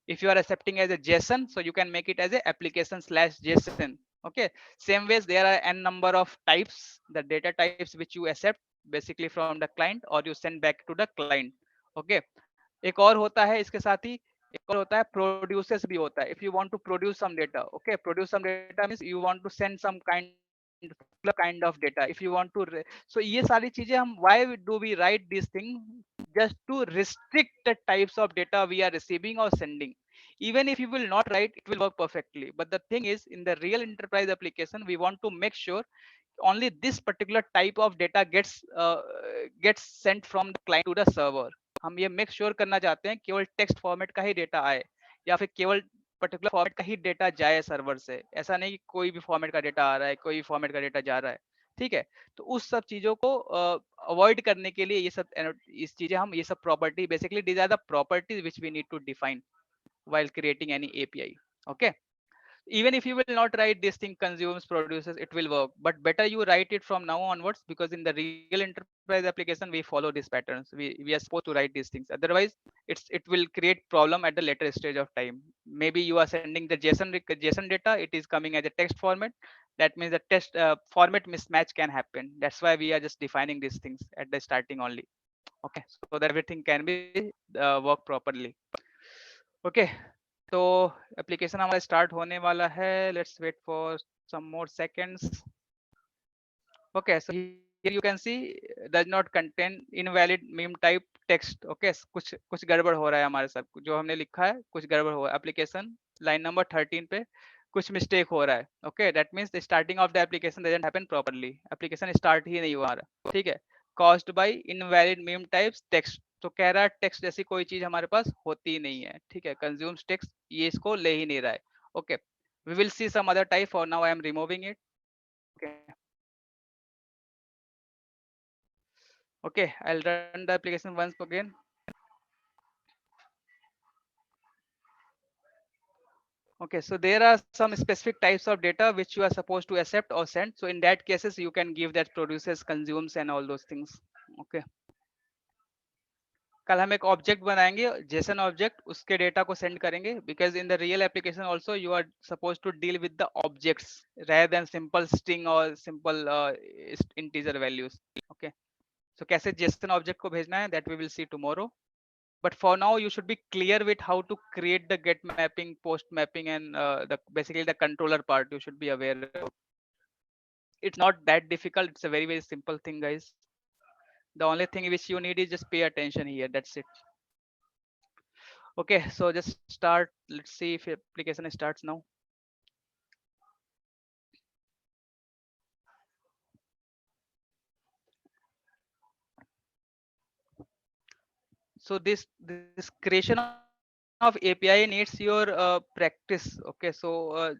If you are accepting as a JSON, so you can make it as a application slash JSON. Okay, same ways there are n number of types, the data types which you accept basically from the client or you send back to the client. Okay, एक और होता है इसके साथ ही, एक और होता है प्रोड्यूसर्स भी होता है. If you want to produce some data, okay, produce some data means you want to send some kind of data. If you want to so ये सारी चीजें हम, why do we write this thing? Just to restrict the types of data we are receiving or sending. Even if you will not write, it will work perfectly. But the thing is, in the real enterprise application, we want to make sure only this particular type of data gets sent from the client to the server. हम ये make sure करना चाहते हैं केवल text format का ही data आए, या फिर केवल पर्टिकुलर फॉर्मेट का ही डेटा जाए सर्वर से. ऐसा नहीं कि कोई भी फॉर्मेट का डेटा आ रहा है, कोई भी फॉर्मेट का डेटा जा रहा है. ठीक है, तो उस सब चीजों को अवॉइड करने के लिए ये सब इस चीजें हम, ये सब property, basically these are the properties which we need to define while creating any API. Okay, even if you will not write this thing consumes produces, it will work, but better you write it from now onwards, because in the real enterprise application we follow these patterns. We are supposed to write these things, otherwise it will create problem at the later stage of time. Maybe you are sending the JSON data, it is coming as a text format. That means the text format mismatch can happen. That's why we are just defining these things at the starting only. Okay, so that everything can be work properly. Okay, तो application हमारा start होने वाला है. Let's wait for some more seconds. Okay, so here you can see does not contain invalid meme type text. Okay, कुछ गड़बड़ हो रहा है हमारे साथ, जो हमने लिखा है कुछ गड़बड़ हो रहा है. एप्लीकेशन लाइन नंबर 13 पे कुछ मिस्टेक हो रहा है. Okay, that means the starting of the application doesn't happen properly. Application start ही नहीं हुआ रहा. ठीक है, caused by invalid mime types text. तो कह रहा है टेक्स्ट जैसी कोई चीज हमारे पास होती नहीं है. ठीक है, कंज्यूम्स टेक्स्ट, ये इसको ले ही नहीं रहा है. Okay, we will see some other type. For now I am removing it. Okay, okay, I'll run the application once again. Okay, so there are some specific types of data which you are supposed to accept or send. So in that cases you can give that produces, consumes and all those things. Okay, कल हम एक object बनाएंगे JSON object, उसके data को send करेंगे, because in the real application also you are suppose to deal with the objects rather than simple string और simple integer values. Okay, so कैसे Jason object को भेजना है, that we will see tomorrow. But for now you should be clear with how to create the get mapping, post mapping and the basically the controller part you should be aware of. It's not that difficult, it's a very simple thing guys. The only thing which you need is just pay attention here, that's it. Okay, so just start. Let's see if application starts now. So this creation of API needs your practice. Okay, so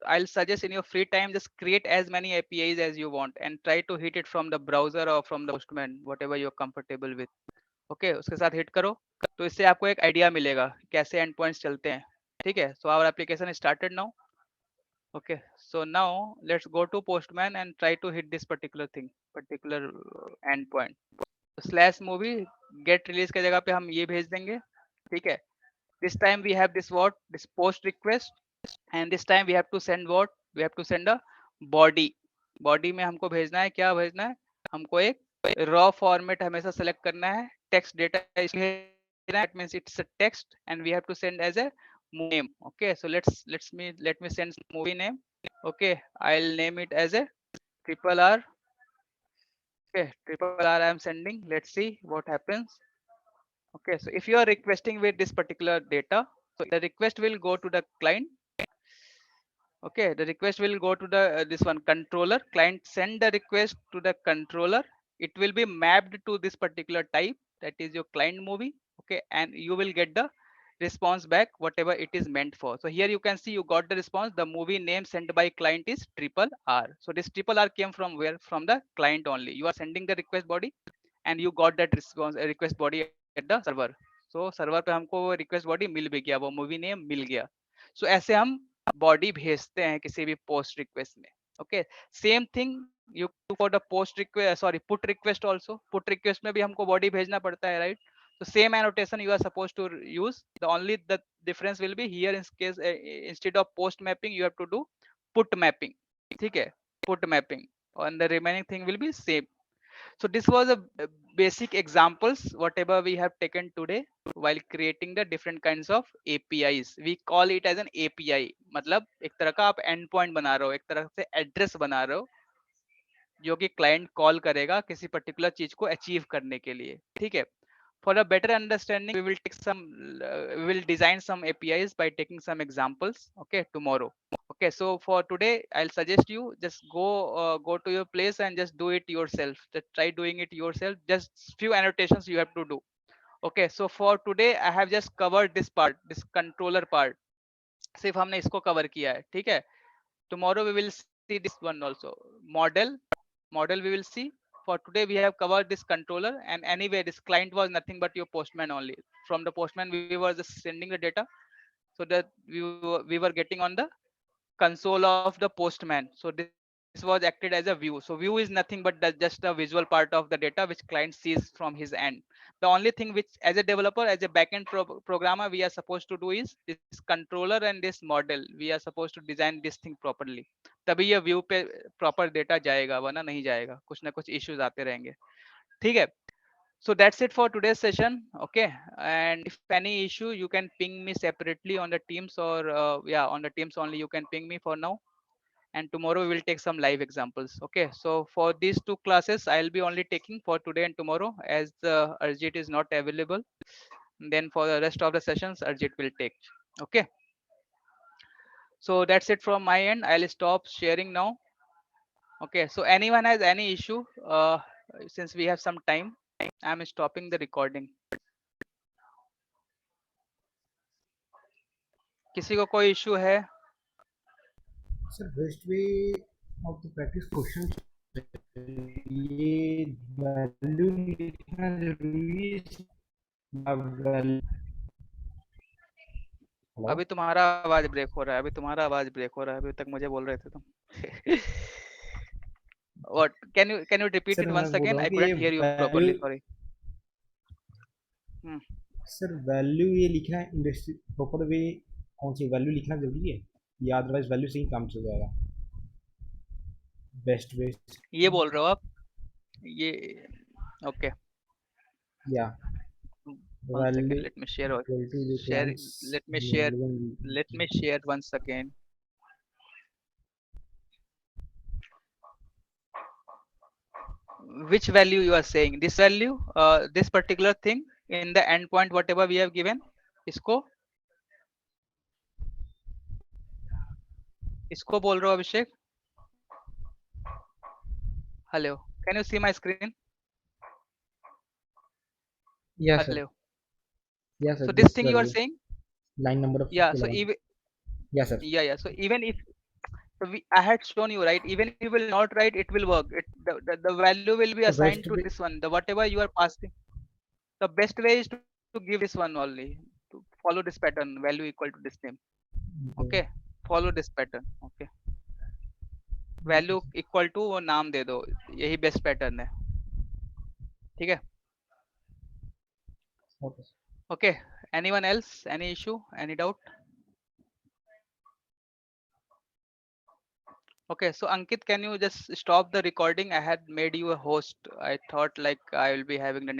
I'll suggest in your free time just create as many APIs as you want and try to hit it from the browser or from the postman, whatever you're comfortable with. Okay, उसके साथ hit करो तो इससे आपको एक idea मिलेगा कैसे and points चलते हैं. ठीक है, so our application is started now. Okay, so now let's go to postman and try to hit this particular thing, particular end point. Slash movie get release की जगह पे हम ये भेज देंगे. ठीक है, this time we have this what, this post request, and this time we have to send what, we have to send a body. Body में हमको भेजना है, क्या भेजना है, हमको एक रॉ फॉर्मेट हमेशा सेलेक्ट करना है. Text data that means it's a text and we have to send as a movie name. Okay, so let me send movie name. Okay, I'll name it as a triple R. Okay, triple R I am sending. Let's see what happens. Okay, so if you are requesting with this particular data, so the request will go to the client. Okay, the request will go to the this one controller. Client send the request to the controller. It will be mapped to this particular type, that is your client movie. Okay, and you will get the response back whatever it is meant for. So here you can see you got the response. The movie name sent by client is triple R. So this triple R came from where? From the client only. You are sending the request body and you got that response request body at the server. So server पे हमको वो request body मिल भी गया, वो movie name मिल गया. So ऐसे हम body भेजते हैं किसी भी पोस्ट रिक्वेस्ट में. Okay, same thing you for the post request, sorry put request also. Put request में भी हमको बॉडी भेजना पड़ता है, right? So same annotation you are supposed to use. The only the difference will be here in case instead of post mapping you have to do put mapping. Okay, put mapping, and the remaining thing will be same. So this was a basic examples whatever we have taken today while creating the different kinds of APIs. We call it as an API. मतलब एक तरह का आप endpoint बना रहे हो, एक तरह से address बना रहे हो जो कि क्लाइंट कॉल करेगा किसी पर्टिकुलर चीज को अचीव करने के लिए. ठीक है. For a better understanding, we will take some, we will design some APIs by taking some examples. Okay, tomorrow. Okay, so for today, I'll suggest you just go to your place and just do it yourself. Just try doing it yourself. Just few annotations you have to do. Okay, so for today, I have just covered this part, this controller part. सिर्फ हमने इसको cover किया है. ठीक है. Tomorrow we will see this one also. Model we will see. For today we have covered this controller, and anyway this client was nothing but your postman only. From the postman we were just sending the data, so that we were getting on the console of the postman. So this was acted as a view. So view is nothing but just a visual part of the data which client sees from his end. The only thing which as a developer, as a backend programmer, we are supposed to do is this controller and this model. We are supposed to design this thing properly. तभी ये view पे proper data जाएगा, वरना नहीं जाएगा. कुछ ना कुछ इश्यूज आते रहेंगे. ठीक है. So that's it for today's session. Okay, and if any issue you can ping me separately on the Teams, or yeah, on the Teams only you can ping me for now. And tomorrow we will take some live examples. Okay, so for these two classes I'll be only taking for today and tomorrow, as Arjit is not available. Then for the rest of the sessions Arjit will take. Okay, so that's it from my end. I'll stop sharing now. Okay, so anyone has any issue, since we have some time, I'm stopping the recording. किसी को कोई issue है? Sir, best way of the practice questions. ये value लिखना जरूरी है या value? Hello? अभी तुम्हारा आवाज ब्रेक हो रहा है. अभी तुम्हारा आवाज ब्रेक हो रहा है. अभी तक मुझे बोल रहे थे तुम. What? Can you repeat Sir, it मैं once बोल again? रहा हूँ I कि ये couldn't hear you properly. value, Sorry. sir value ये लिखना इंडस्ट्री proper way कौन सी value लिखना जरूरी है या otherwise value से ही काम चल जाएगा? Best way. ये बोल रहे हो आप? ये okay. Yeah. One second. Value Let me share. equal to the Share. class Let me share. relevant. Let me share once again. Which value you are saying? This value, this particular thing in the endpoint, whatever we have given. इसको बोल रहे हो अभिषेक? Hello, can you see my screen? Yes, sir. Hello. Yes, sir. So this thing you are value. saying? Line number of Yeah. So 11. even Yes, sir. yeah. So even if I had shown you, right, even if you will not write, it will work. The value will be The assigned best to way. this one. The whatever you are passing. The best way is to give this one only. To follow this pattern. Value equal to this name. Okay. Follow this pattern. Okay. Value equal to वो नाम दे दो. यही best pattern है. ठीक है. Okay. Okay. Anyone else? Any issue? Any doubt? Okay, so Ankit, can you just stop the recording? I had made you a host. I thought like I will be having the